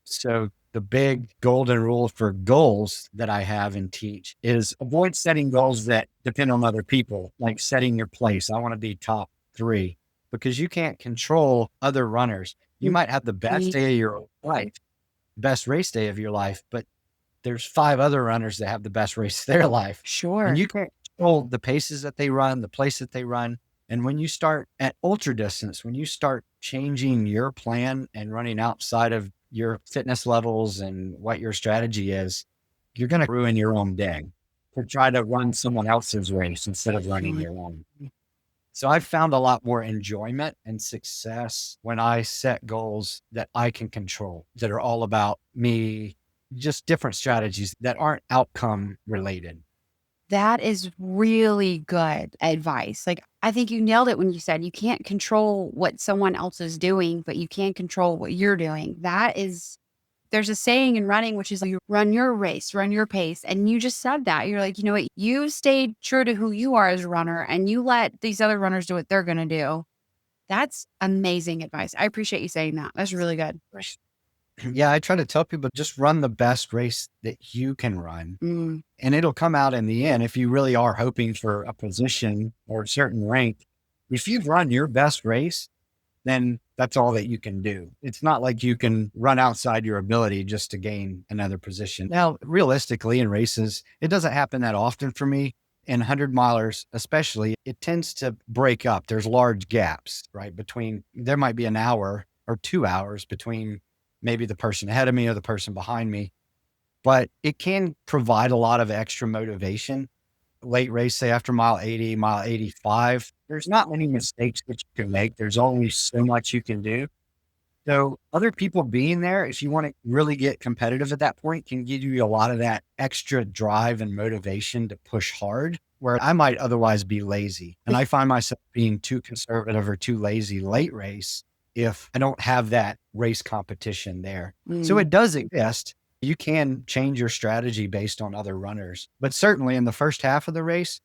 So the big golden rule for goals that I have and teach is avoid setting goals that depend on other people, like setting your place. I want to be top 3, because you can't control other runners. You might have the best day of your life, best race day of your life, but there's 5 other runners that have the best race of their life. And you can't control the paces that they run, the place that they run. And when you start at ultra distance, when you start changing your plan and running outside of your fitness levels and what your strategy is, you're going to ruin your own day to try to run someone else's race instead of running your own. So I've found a lot more enjoyment and success when I set goals that I can control, that are all about me, just different strategies that aren't outcome related. That is really good advice. Like, I think you nailed it when you said you can't control what someone else is doing, but you can control what you're doing. There's a saying in running, which is, like, you run your race, run your pace. And you just said that. You're like, you know what? You stayed true to who you are as a runner, and you let these other runners do what they're going to do. That's amazing advice. I appreciate you saying that. That's really good. Yeah, I try to tell people, just run the best race that you can run. And it'll come out in the end. If you really are hoping for a position or a certain rank, if you've run your best race, then that's all that you can do. It's not like you can run outside your ability just to gain another position. Now, realistically, in races, it doesn't happen that often for me. In 100 milers, especially, it tends to break up. There's large gaps, right? There might be an hour or 2 hours between maybe the person ahead of me or the person behind me, but it can provide a lot of extra motivation. Late race, say after mile 80, mile 85, there's not many mistakes that you can make. There's only so much you can do. So other people being there, if you want to really get competitive at that point, can give you a lot of that extra drive and motivation to push hard, where I might otherwise be lazy. And I find myself being too conservative or too lazy late race if I don't have that race competition there. So it does exist. You can change your strategy based on other runners, but certainly in the first half of the race,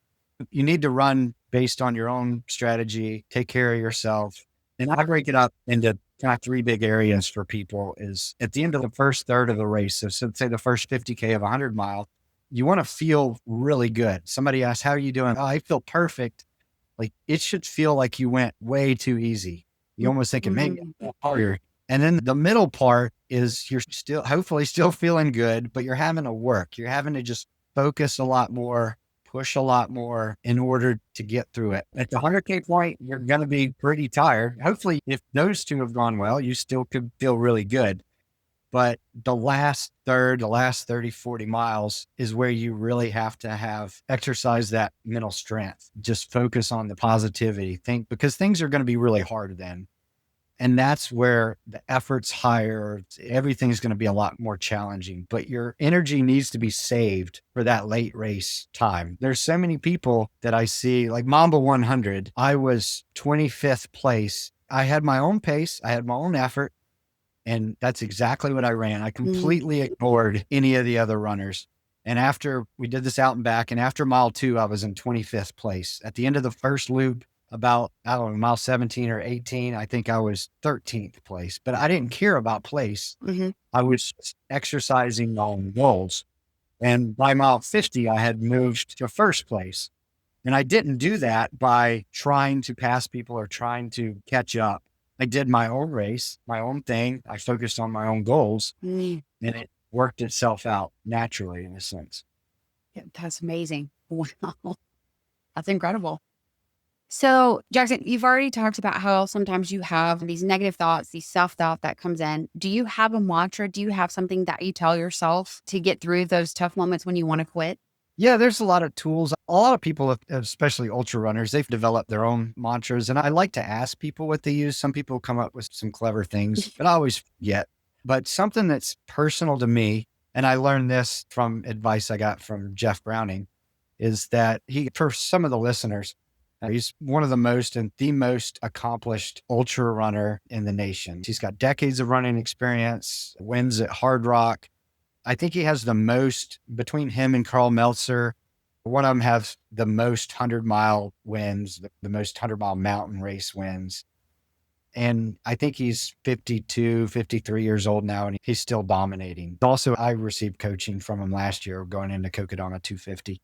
you need to run based on your own strategy, take care of yourself. And I break it up into kind of three big areas for people. Is at the end of the first third of the race, so say the first 50K of 100 mile, you want to feel really good. Somebody asks, how are you doing? Oh, I feel perfect. Like it should feel like you went way too easy. You almost thinking, man, harder. And then the middle part is you're still hopefully still feeling good, but you're having to work. You're having to just focus a lot more, push a lot more in order to get through it. At the 100K point, you're going to be pretty tired. Hopefully, if those two have gone well, you still could feel really good. But the last third, the last 30, 40 miles is where you really have to have exercise that mental strength. Just focus on the positivity. Because things are going to be really hard then. And that's where the effort's higher. Everything's going to be a lot more challenging, but your energy needs to be saved for that late race time. There's so many people that I see, like Mamba 100. I was 25th place. I had my own pace. I had my own effort. And that's exactly what I ran. I completely ignored any of the other runners. And after we did this out and back, and after mile 2, I was in 25th place. At the end of the first loop, about, I don't know, mile 17 or 18, I think I was 13th place, but I didn't care about place. I was exercising on goals. And by mile 50, I had moved to first place. And I didn't do that by trying to pass people or trying to catch up. I did my own race, my own thing. I focused on my own goals, and it worked itself out naturally in a sense. Yeah, that's amazing. Wow. That's incredible. So, Jackson, you've already talked about how sometimes you have these negative thoughts, these self-doubt that comes in. Do you have a mantra? Do you have something that you tell yourself to get through those tough moments when you want to quit? Yeah, there's a lot of tools. A lot of people, especially ultra runners, they've developed their own mantras. And I like to ask people what they use. Some people come up with some clever things, but I always forget. But something that's personal to me, and I learned this from advice I got from Jeff Browning, is that for some of the listeners, he's one of the most and the most accomplished ultra runner in the nation. He's got decades of running experience, wins at Hard Rock. I think he has the most, between him and Carl Meltzer, one of them has the most 100-mile wins, the most 100-mile mountain race wins. And I think he's 52, 53 years old now, and he's still dominating. Also, I received coaching from him last year going into Coca Dona 250.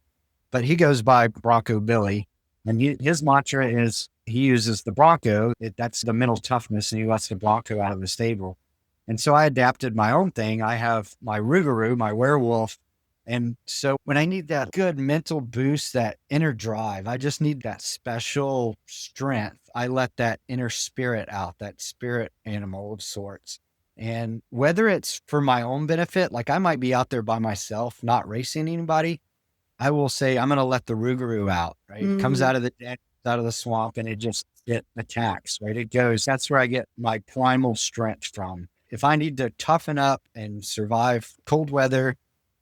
But he goes by Bronco Billy. And his mantra is he uses the Bronco. That's the mental toughness, and he lets the Bronco out of the stable. And so I adapted my own thing. I have my rougarou, my werewolf. And so when I need that good mental boost, that inner drive, I just need that special strength. I let that inner spirit out, that spirit animal of sorts. And whether it's for my own benefit, like I might be out there by myself, not racing anybody, I will say, I'm going to let the rougarou out, right? It comes out of the den, out of the swamp, and it attacks, right? It goes. That's where I get my primal strength from. If I need to toughen up and survive cold weather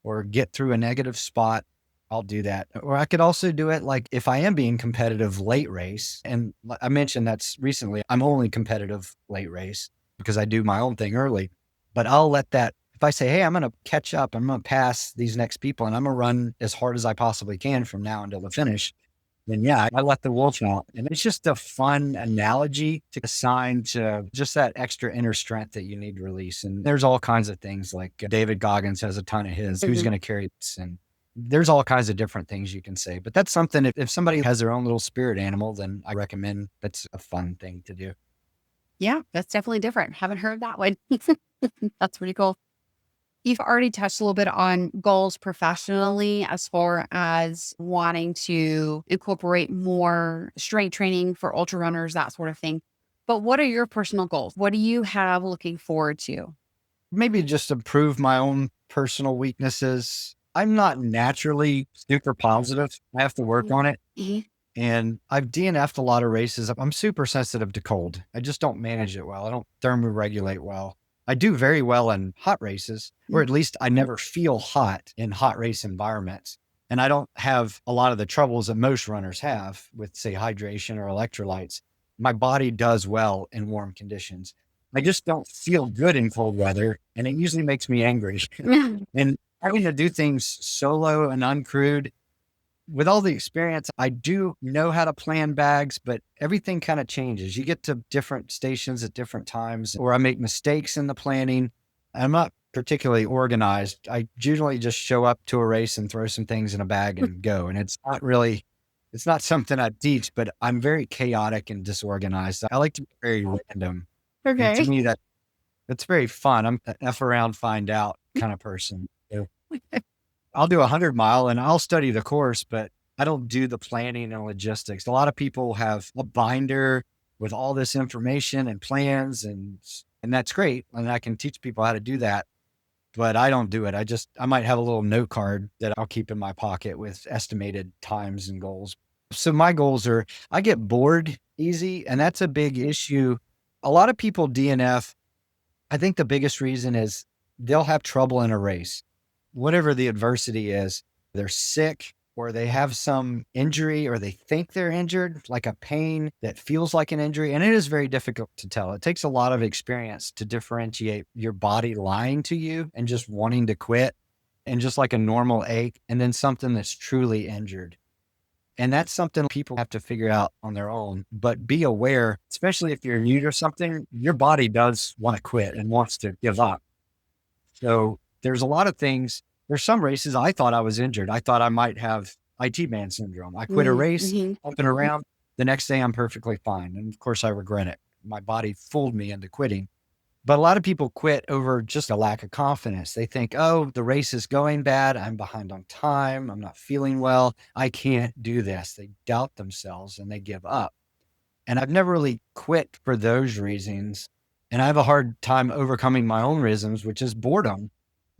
or get through a negative spot, I'll do that. Or I could also do it like if I am being competitive late race. And I mentioned that's recently, I'm only competitive late race because I do my own thing early, but I'll let that, if I say, hey, I'm going to catch up, I'm going to pass these next people and I'm going to run as hard as I possibly can from now until the finish, then yeah, I let the wolf out. And it's just a fun analogy to assign to just that extra inner strength that you need to release. And there's all kinds of things like David Goggins has a ton of his, who's going to carry this? And there's all kinds of different things you can say. But that's something, if somebody has their own little spirit animal, then I recommend that's a fun thing to do. Yeah, that's definitely different. Haven't heard that one. That's pretty cool. You've already touched a little bit on goals professionally as far as wanting to incorporate more strength training for ultra runners, that sort of thing. But what are your personal goals? What do you have looking forward to? Maybe just improve my own personal weaknesses. I'm not naturally super positive. I have to work on it. And I've DNF'd a lot of races. I'm super sensitive to cold. I just don't manage it well. I don't thermoregulate well. I do very well in hot races, or at least I never feel hot in hot race environments. And I don't have a lot of the troubles that most runners have with, say, hydration or electrolytes. My body does well in warm conditions. I just don't feel good in cold weather, and it usually makes me angry. And having to do things solo and uncrewed, with all the experience, I do know how to plan bags, but everything kind of changes. You get to different stations at different times, or I make mistakes in the planning. I'm not particularly organized. I usually just show up to a race and throw some things in a bag and go. And it's not something I teach, but I'm very chaotic and disorganized. I like to be very random. And to me, that's very fun. I'm an F around, find out kind of person. So I'll do 100-mile and I'll study the course, but I don't do the planning and logistics. A lot of people have a binder with all this information and plans, and that's great. And I can teach people how to do that, but I don't do it. I might have a little note card that I'll keep in my pocket with estimated times and goals. So my goals are, I get bored easy, and that's a big issue. A lot of people DNF. I think the biggest reason is they'll have trouble in a race. Whatever the adversity is, they're sick or they have some injury or they think they're injured, like a pain that feels like an injury. And it is very difficult to tell. It takes a lot of experience to differentiate your body lying to you and just wanting to quit, and just like a normal ache, and then something that's truly injured. And that's something people have to figure out on their own, but be aware, especially if you're new to something, your body does want to quit and wants to give up. So there's a lot of things. There's some races I thought I was injured. I thought I might have IT man syndrome. I quit a race, up and around. The next day I'm perfectly fine. And of course I regret it. My body fooled me into quitting. But a lot of people quit over just a lack of confidence. They think, oh, the race is going bad. I'm behind on time. I'm not feeling well. I can't do this. They doubt themselves and they give up. And I've never really quit for those reasons. And I have a hard time overcoming my own rhythms, which is boredom.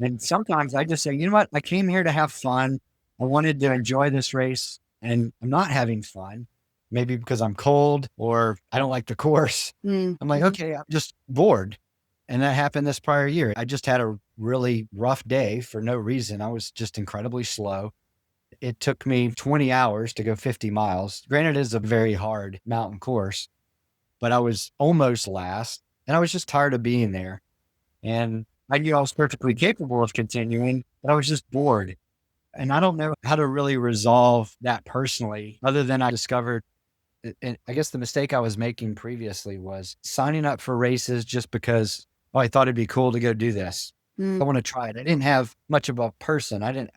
And sometimes I just say, you know what? I came here to have fun. I wanted to enjoy this race, and I'm not having fun. Maybe because I'm cold or I don't like the course. I'm like, okay, I'm just bored. And that happened this prior year. I just had a really rough day for no reason. I was just incredibly slow. It took me 20 hours to go 50 miles. Granted, it is a very hard mountain course, but I was almost last, and I was just tired of being there. And I knew I was perfectly capable of continuing, but I was just bored. And I don't know how to really resolve that personally, other than I discovered, and I guess the mistake I was making previously was signing up for races just because, oh, I thought it'd be cool to go do this. I want to try it. I didn't have much of a purpose. I didn't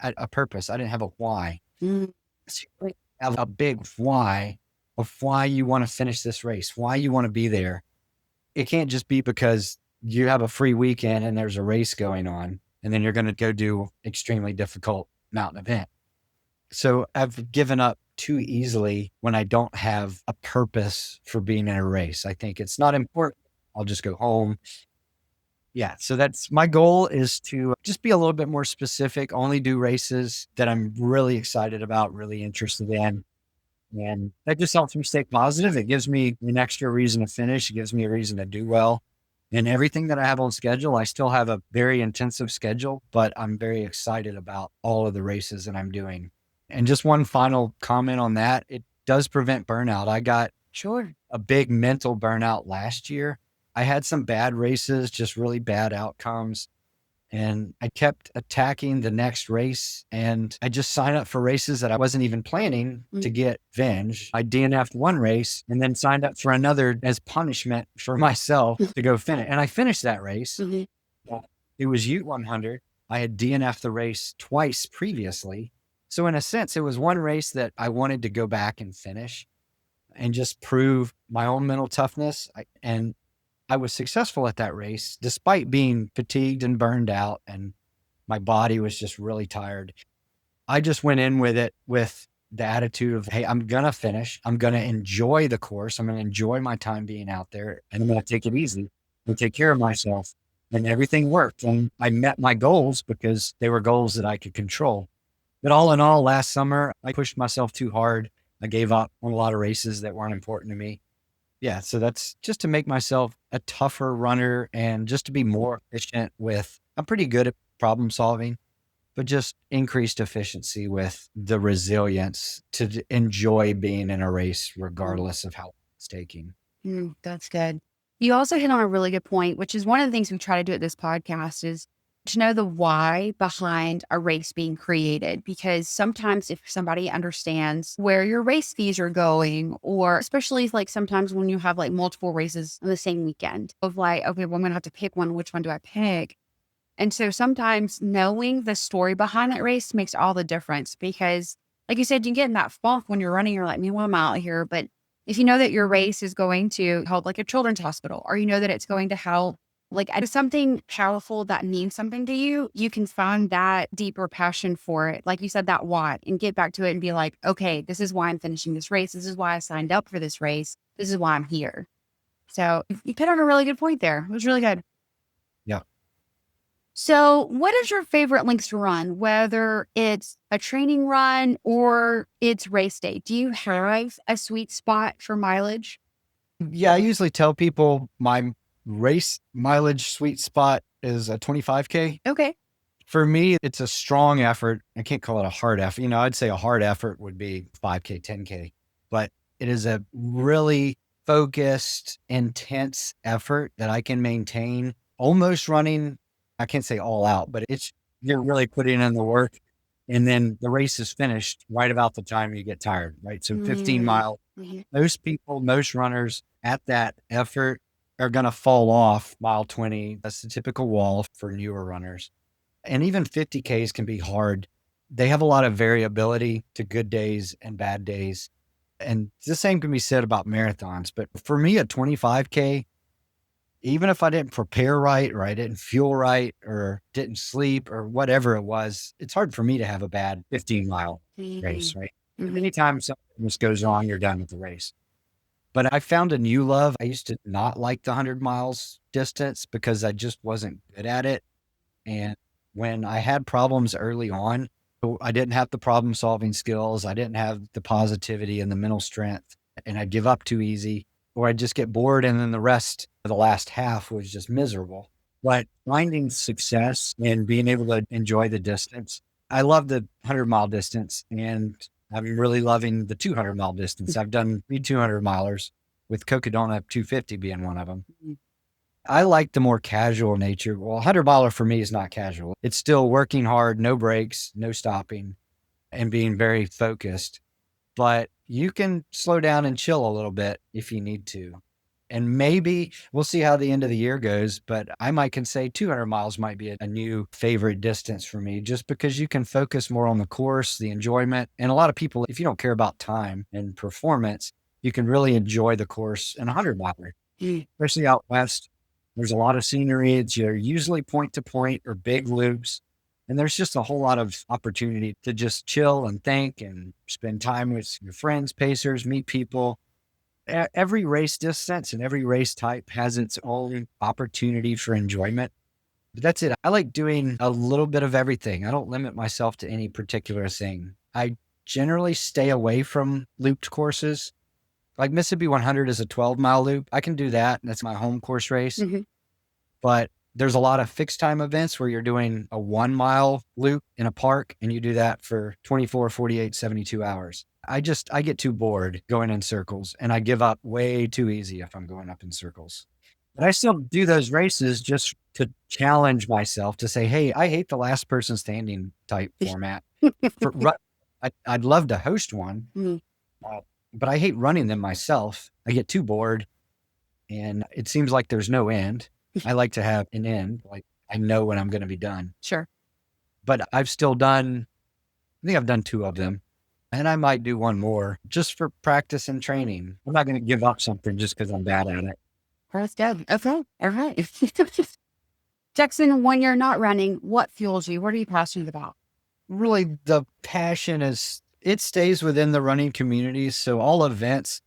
have a why. So you really have a big why of why you want to finish this race, why you want to be there. It can't just be because you have a free weekend and there's a race going on, and then you're going to go do extremely difficult mountain event. So I've given up too easily when I don't have a purpose for being in a race. I think it's not important. I'll just go home. Yeah. So that's my goal, is to just be a little bit more specific, only do races that I'm really excited about, really interested in. And that just helps me stay positive. It gives me an extra reason to finish. It gives me a reason to do well. And everything that I have on schedule, I still have a very intensive schedule, but I'm very excited about all of the races that I'm doing. And just one final comment on that, it does prevent burnout. I got a big mental burnout last year. I had some bad races, just really bad outcomes. And I kept attacking the next race, and I just signed up for races that I wasn't even planning to get venge. I DNF'd one race and then signed up for another as punishment for myself to go finish. And I finished that race. It was Ute 100. I had DNF'd the race twice previously. So in a sense, it was one race that I wanted to go back and finish and just prove my own mental toughness. And I was successful at that race, despite being fatigued and burned out, and my body was just really tired. I just went in with it with the attitude of, hey, I'm going to finish. I'm going to enjoy the course. I'm going to enjoy my time being out there, and I'm going to take it easy and take care of myself. And everything worked. And I met my goals because they were goals that I could control. But all in all, last summer, I pushed myself too hard. I gave up on a lot of races that weren't important to me. Yeah, so that's just to make myself a tougher runner and just to be more efficient with, I'm pretty good at problem solving, but just increased efficiency with the resilience to enjoy being in a race, regardless of how long it's taking. That's good. You also hit on a really good point, which is one of the things we try to do at this podcast is to know the why behind a race being created. Because sometimes if somebody understands where your race fees are going, or especially like sometimes when you have like multiple races on the same weekend of like, okay, well, I'm going to have to pick one. Which one do I pick? And so sometimes knowing the story behind that race makes all the difference because, like you said, you get in that funk when you're running. You're like, man, well, I'm out here. But if you know that your race is going to help like a children's hospital, or you know that it's going to help like something powerful that means something to you, you can find that deeper passion for it. Like you said, that why, and get back to it and be like, okay, this is why I'm finishing this race. This is why I signed up for this race. This is why I'm here. So you hit on a really good point there. It was really good. Yeah. So what is your favorite length to run, whether it's a training run or it's race day? Do you have a sweet spot for mileage? Yeah, I usually tell people my race mileage sweet spot is a 25K. Okay. For me, it's a strong effort. I can't call it a hard effort. I'd say a hard effort would be 5K, 10K, but it is a really focused, intense effort that I can maintain almost running. I can't say all out, but you're really putting in the work. And then the race is finished right about the time you get tired, right? So 15 mile, most people, most runners at that effort are going to fall off mile 20. That's the typical wall for newer runners. And even 50Ks can be hard. They have a lot of variability to good days and bad days. And the same can be said about marathons. But for me, a 25K, even if I didn't prepare right, or I didn't fuel right, or didn't sleep, or whatever it was, it's hard for me to have a bad 15-mile race, right? Anytime something just goes wrong, you're done with the race. But I found a new love. I used to not like the 100 miles distance because I just wasn't good at it. And when I had problems early on, I didn't have the problem solving skills. I didn't have the positivity and the mental strength, and I'd give up too easy, or I'd just get bored. And then the rest of the last half was just miserable. But finding success and being able to enjoy the distance, I love the 100-mile distance, and I'm really loving the 200-mile distance. I've done 200 milers with Coca Dona 250 being one of them. I like the more casual nature. Well, 100-miler for me is not casual. It's still working hard, no breaks, no stopping, and being very focused. But you can slow down and chill a little bit if you need to. And maybe we'll see how the end of the year goes, but I can say 200 miles might be a new favorite distance for me, just because you can focus more on the course, the enjoyment. And a lot of people, if you don't care about time and performance, you can really enjoy the course in 100-miler, especially out west. There's a lot of scenery. It's usually point to point or big loops. And there's just a whole lot of opportunity to just chill and think and spend time with your friends, pacers, meet people. Every race distance and every race type has its own opportunity for enjoyment. But that's it. I like doing a little bit of everything. I don't limit myself to any particular thing. I generally stay away from looped courses. Like Mississippi 100 is a 12-mile loop. I can do that. That's my home course race. But there's a lot of fixed time events where you're doing a 1-mile loop in a park, and you do that for 24, 48, 72 hours. I get too bored going in circles, and I give up way too easy if I'm going up in circles. But I still do those races just to challenge myself to say, hey, I hate the last person standing type format. I'd love to host one. But I hate running them myself. I get too bored, and it seems like there's no end. I like to have an end. Like I know when I'm going to be done. Sure. But I think I've done 2 of them, and I might do one more just for practice and training. I'm not going to give up something just because I'm bad at it. That's good. Okay. All right. Jackson, when you're not running, what fuels you? What are you passionate about? Really, the passion it stays within the running community. So all events,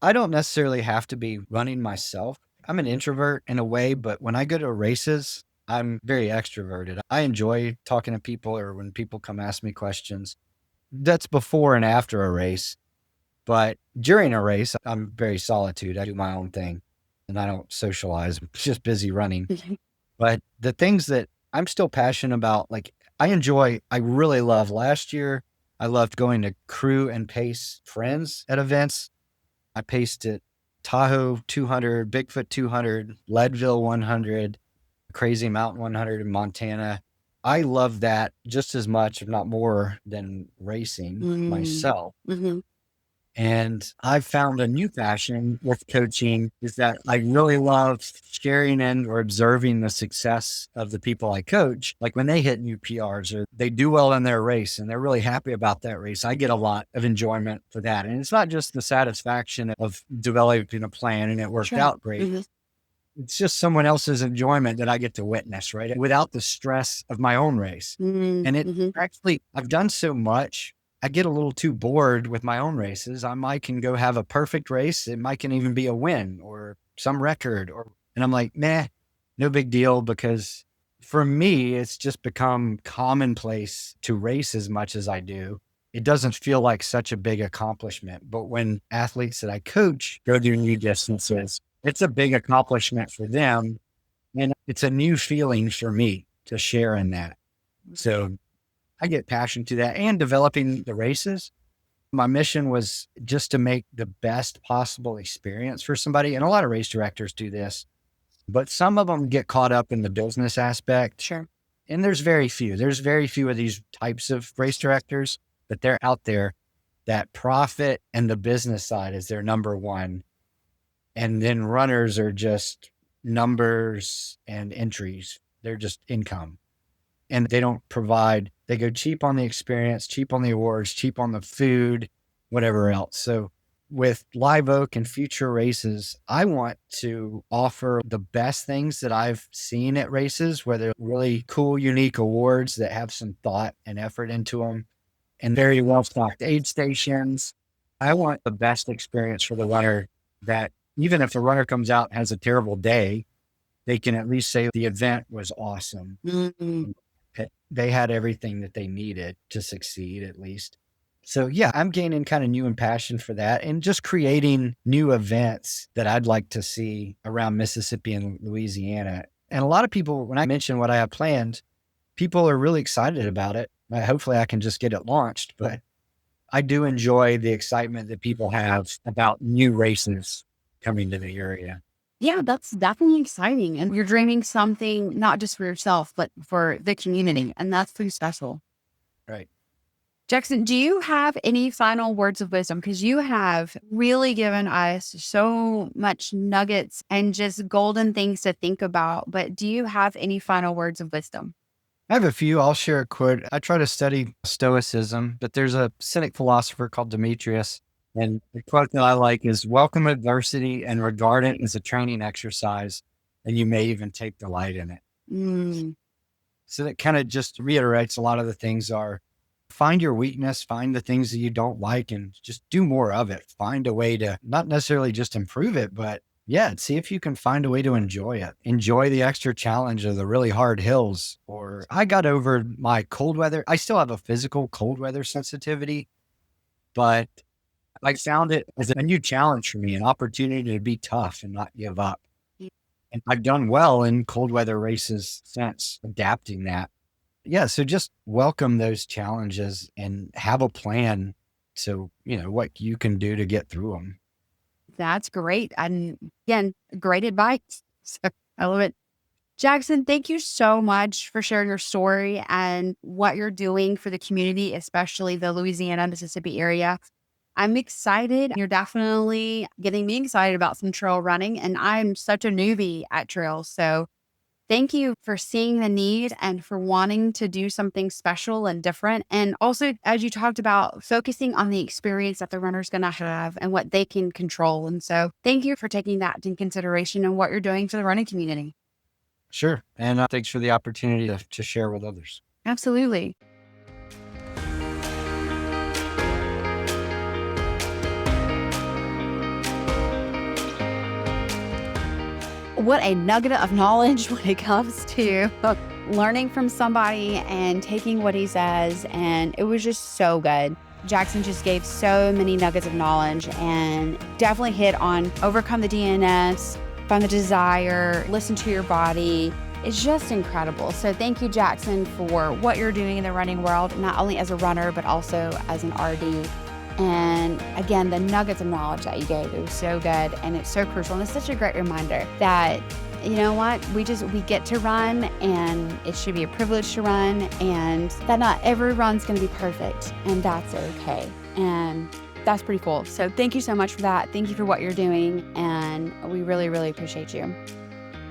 I don't necessarily have to be running myself. I'm an introvert in a way, but when I go to races, I'm very extroverted. I enjoy talking to people, or when people come ask me questions. That's before and after a race. But during a race, I'm very solitude. I do my own thing and I don't socialize. I'm just busy running. But the things that I'm still passionate about, like I really love last year. I loved going to crew and pace friends at events. I paced at Tahoe 200, Bigfoot 200, Leadville 100, Crazy Mountain 100 in Montana. I love that just as much, if not more, than racing myself. And I've found a new passion with coaching is that I really love sharing and or observing the success of the people I coach. Like when they hit new PRs or they do well in their race and they're really happy about that race, I get a lot of enjoyment for that. And it's not just the satisfaction of developing a plan and it worked out great. It's just someone else's enjoyment that I get to witness, right? Without the stress of my own race. And it actually, I've done so much. I get a little too bored with my own races. I might can go have a perfect race. It might can even be a win or some record and I'm like, nah, no big deal. Because for me, it's just become commonplace to race as much as I do. It doesn't feel like such a big accomplishment. But when athletes that I coach go do new distances, it's a big accomplishment for them. And it's a new feeling for me to share in that. So I get passion to that and developing the races. My mission was just to make the best possible experience for somebody. And a lot of race directors do this, but some of them get caught up in the business aspect. Sure. And there's very few of these types of race directors, but they're out there that profit and the business side is their number one. And then runners are just numbers and entries. They're just income. And they don't provide, they go cheap on the experience, cheap on the awards, cheap on the food, whatever else. So with Live Oak and future races, I want to offer the best things that I've seen at races, where they're really cool, unique awards that have some thought and effort into them and very well-stocked aid stations. I want the best experience for the runner that even if the runner comes out and has a terrible day, they can at least say the event was awesome. They had everything that they needed to succeed, at least. So yeah, I'm gaining kind of new passion for that and just creating new events that I'd like to see around Mississippi and Louisiana. And a lot of people, when I mention what I have planned, people are really excited about it. Hopefully I can just get it launched, but I do enjoy the excitement that people have about new races coming to the area. Yeah, that's definitely exciting. And you're dreaming something not just for yourself, but for the community. And that's pretty special. Right. Jackson, do you have any final words of wisdom? Because you have really given us so much nuggets and just golden things to think about. But do you have any final words of wisdom? I have a few. I'll share a quote. I try to study Stoicism, but there's a Cynic philosopher called Demetrius. And the quote that I like is, welcome adversity and regard it as a training exercise, and you may even take delight in it. So that kind of just reiterates a lot of the things are find your weakness, find the things that you don't like, and just do more of it. Find a way to not necessarily just improve it, but see if you can find a way to enjoy it. Enjoy the extra challenge of the really hard hills. Or I got over my cold weather. I still have a physical cold weather sensitivity, but I found it as a new challenge for me, an opportunity to be tough and not give up. And I've done well in cold weather races since adapting that. Yeah. So just welcome those challenges and have a plan. So, what you can do to get through them. That's great. And again, great advice. So I love it. Jackson, thank you so much for sharing your story and what you're doing for the community, especially the Louisiana, Mississippi area. I'm excited. You're definitely getting me excited about some trail running, and I'm such a newbie at trails. So thank you for seeing the need and for wanting to do something special and different. And also, as you talked about, focusing on the experience that the runner's going to have and what they can control. And so thank you for taking that into consideration and what you're doing for the running community. Sure. And thanks for the opportunity to share with others. Absolutely. What a nugget of knowledge when it comes to learning from somebody and taking what he says. And it was just so good. Jackson just gave so many nuggets of knowledge and definitely hit on overcome the DNS, find the desire, listen to your body. It's just incredible. So thank you, Jackson, for what you're doing in the running world, not only as a runner, but also as an RD. And again, the nuggets of knowledge that you gave, it was so good and it's so crucial. And it's such a great reminder that, you know what, we get to run and it should be a privilege to run, and that not every run's gonna be perfect, and that's okay. And that's pretty cool. So thank you so much for that. Thank you for what you're doing, and we really, really appreciate you.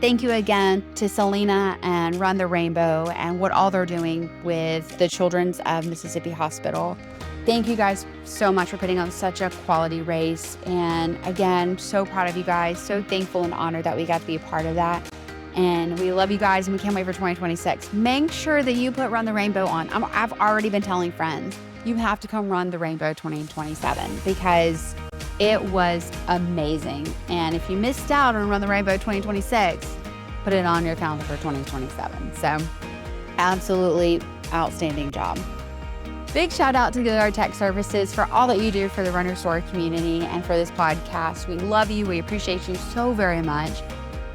Thank you again to Selena and Run the Rainbow and what all they're doing with the Children's of Mississippi Hospital. Thank you guys so much for putting on such a quality race. And again, so proud of you guys. So thankful and honored that we got to be a part of that. And we love you guys, and we can't wait for 2026. Make sure that you put Run the Rainbow on. I've already been telling friends, you have to come run the Rainbow 2027 because it was amazing. And if you missed out on Run the Rainbow 2026, put it on your calendar for 2027. So absolutely outstanding job. Big shout out to Gilliard Tech Services for all that you do for the Runner Story community and for this podcast. We love you. We appreciate you so very much.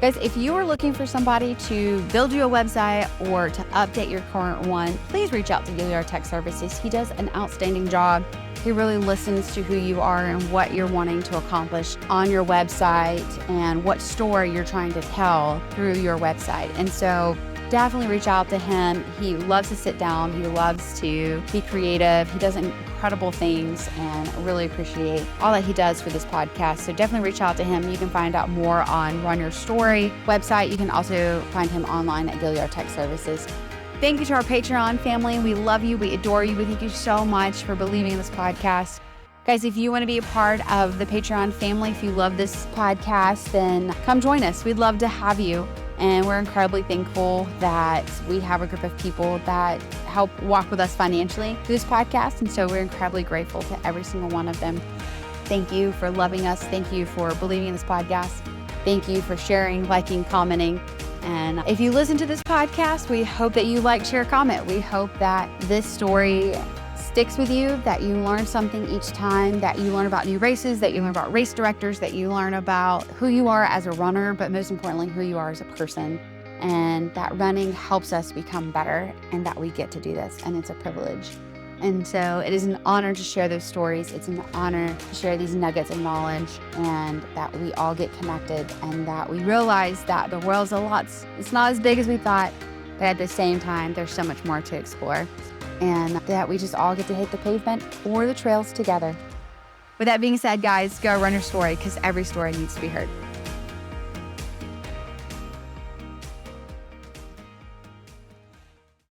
Guys, if you are looking for somebody to build you a website or to update your current one, please reach out to Gilliard Tech Services. He does an outstanding job. He really listens to who you are and what you're wanting to accomplish on your website and what story you're trying to tell through your website. And so definitely reach out to him. He loves to sit down. He loves to be creative. He does incredible things, and I really appreciate all that he does for this podcast. So definitely reach out to him. You can find out more on Run Your Story website. You can also find him online at Gilliard Tech Services. Thank you to our Patreon family. We love you. We adore you. We thank you so much for believing in this podcast. Guys, if you want to be a part of the Patreon family, if you love this podcast, then come join us. We'd love to have you. And we're incredibly thankful that we have a group of people that help walk with us financially through this podcast. And so we're incredibly grateful to every single one of them. Thank you for loving us. Thank you for believing in this podcast. Thank you for sharing, liking, commenting. And if you listen to this podcast, we hope that you like, share, comment. We hope that this story sticks with you, that you learn something each time, that you learn about new races, that you learn about race directors, that you learn about who you are as a runner, but most importantly, who you are as a person. And that running helps us become better, and that we get to do this, and it's a privilege. And so it is an honor to share those stories. It's an honor to share these nuggets of knowledge, and that we all get connected, and that we realize that the world's it's not as big as we thought, but at the same time, there's so much more to explore, and that we just all get to hit the pavement or the trails together. With that being said, guys, go run your story, because every story needs to be heard.